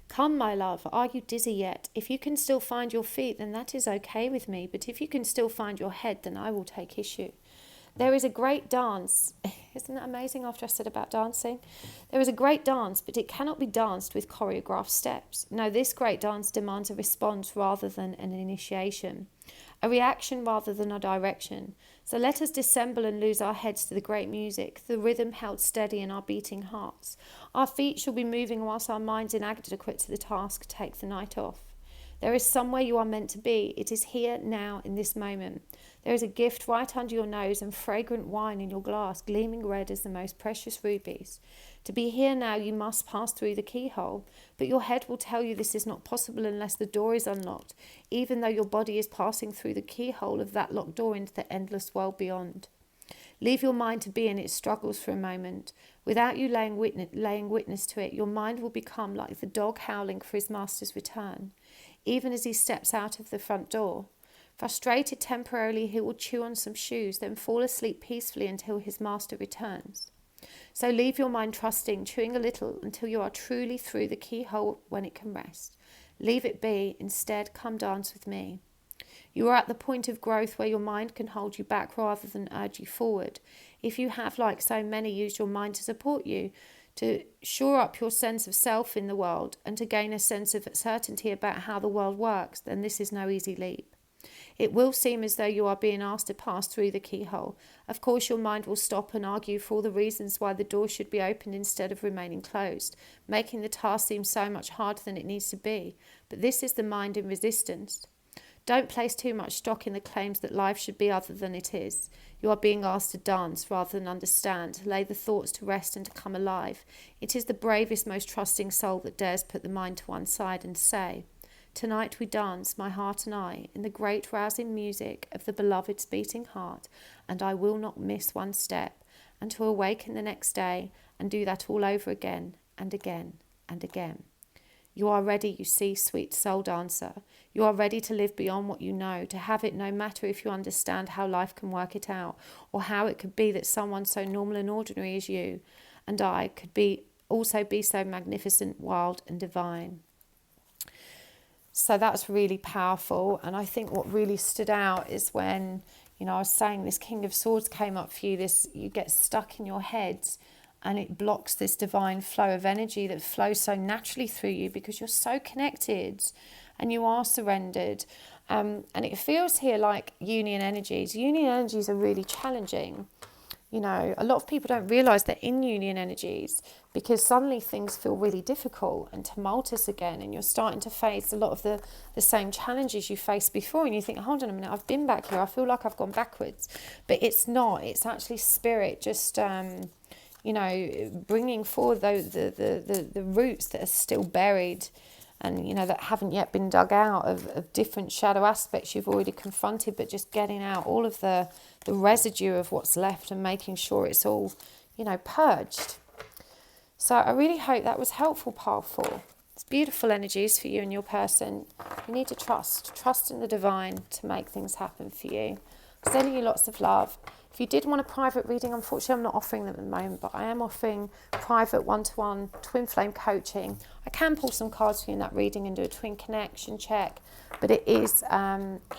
Come, my love, are you dizzy yet? If you can still find your feet, then that is okay with me. But if you can still find your head, then I will take issue. There is a great dance. Isn't that amazing after I said about dancing? There is a great dance, but it cannot be danced with choreographed steps. No, this great dance demands a response rather than an initiation, a reaction rather than a direction. So let us dissemble and lose our heads to the great music, the rhythm held steady in our beating hearts. Our feet shall be moving whilst our minds inadequate to the task take the night off. There is somewhere you are meant to be. It is here, now, in this moment. There is a gift right under your nose and fragrant wine in your glass, gleaming red as the most precious rubies. To be here now, you must pass through the keyhole, but your head will tell you this is not possible unless the door is unlocked, even though your body is passing through the keyhole of that locked door into the endless world beyond. Leave your mind to be in its struggles for a moment. Without you laying witness to it, your mind will become like the dog howling for his master's return, even as he steps out of the front door. Frustrated temporarily, he will chew on some shoes, then fall asleep peacefully until his master returns. So leave your mind trusting, chewing a little until you are truly through the keyhole when it can rest. Leave it be. Instead, come dance with me. You are at the point of growth where your mind can hold you back rather than urge you forward. If you have, like so many, used your mind to support you, to shore up your sense of self in the world and to gain a sense of certainty about how the world works, then this is no easy leap. It will seem as though you are being asked to pass through the keyhole. Of course, your mind will stop and argue for all the reasons why the door should be opened instead of remaining closed, making the task seem so much harder than it needs to be. But this is the mind in resistance. Don't place too much stock in the claims that life should be other than it is. You are being asked to dance rather than understand, to lay the thoughts to rest and to come alive. It is the bravest, most trusting soul that dares put the mind to one side and say, tonight we dance, my heart and I, in the great rousing music of the beloved's beating heart, and I will not miss one step, and to awaken the next day and do that all over again and again and again. You are ready, you see, sweet soul dancer. You are ready to live beyond what you know, to have it no matter if you understand how life can work it out, or how it could be that someone so normal and ordinary as you, and I could also be so magnificent, wild and divine. So that's really powerful. And I think what really stood out is when, I was saying this King of Swords came up for you, you get stuck in your head and it blocks this divine flow of energy that flows so naturally through you because you're so connected and you are surrendered. And it feels here like union energies. Union energies are really challenging. A lot of people don't realise they're in union energies because suddenly things feel really difficult and tumultuous again, and you're starting to face a lot of the same challenges you faced before, and you think, hold on a minute, I've been back here, I feel like I've gone backwards. But it's not. It's actually spirit just, bringing forward the roots that are still buried and, that haven't yet been dug out of different shadow aspects you've already confronted, but just getting out all of the residue of what's left and making sure it's all, purged. So I really hope that was helpful, pile 4. It's beautiful energies for you and your person. You need to trust in the divine to make things happen for you. Sending you lots of love. If you did want a private reading, unfortunately I'm not offering them at the moment, but I am offering private one-to-one twin flame coaching. I can pull some cards for you in that reading and do a twin connection check, but it is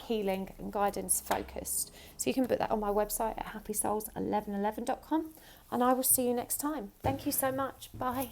healing and guidance focused. So you can put that on my website at happysouls1111.com, and I will see you next time. Thank you so much. Bye.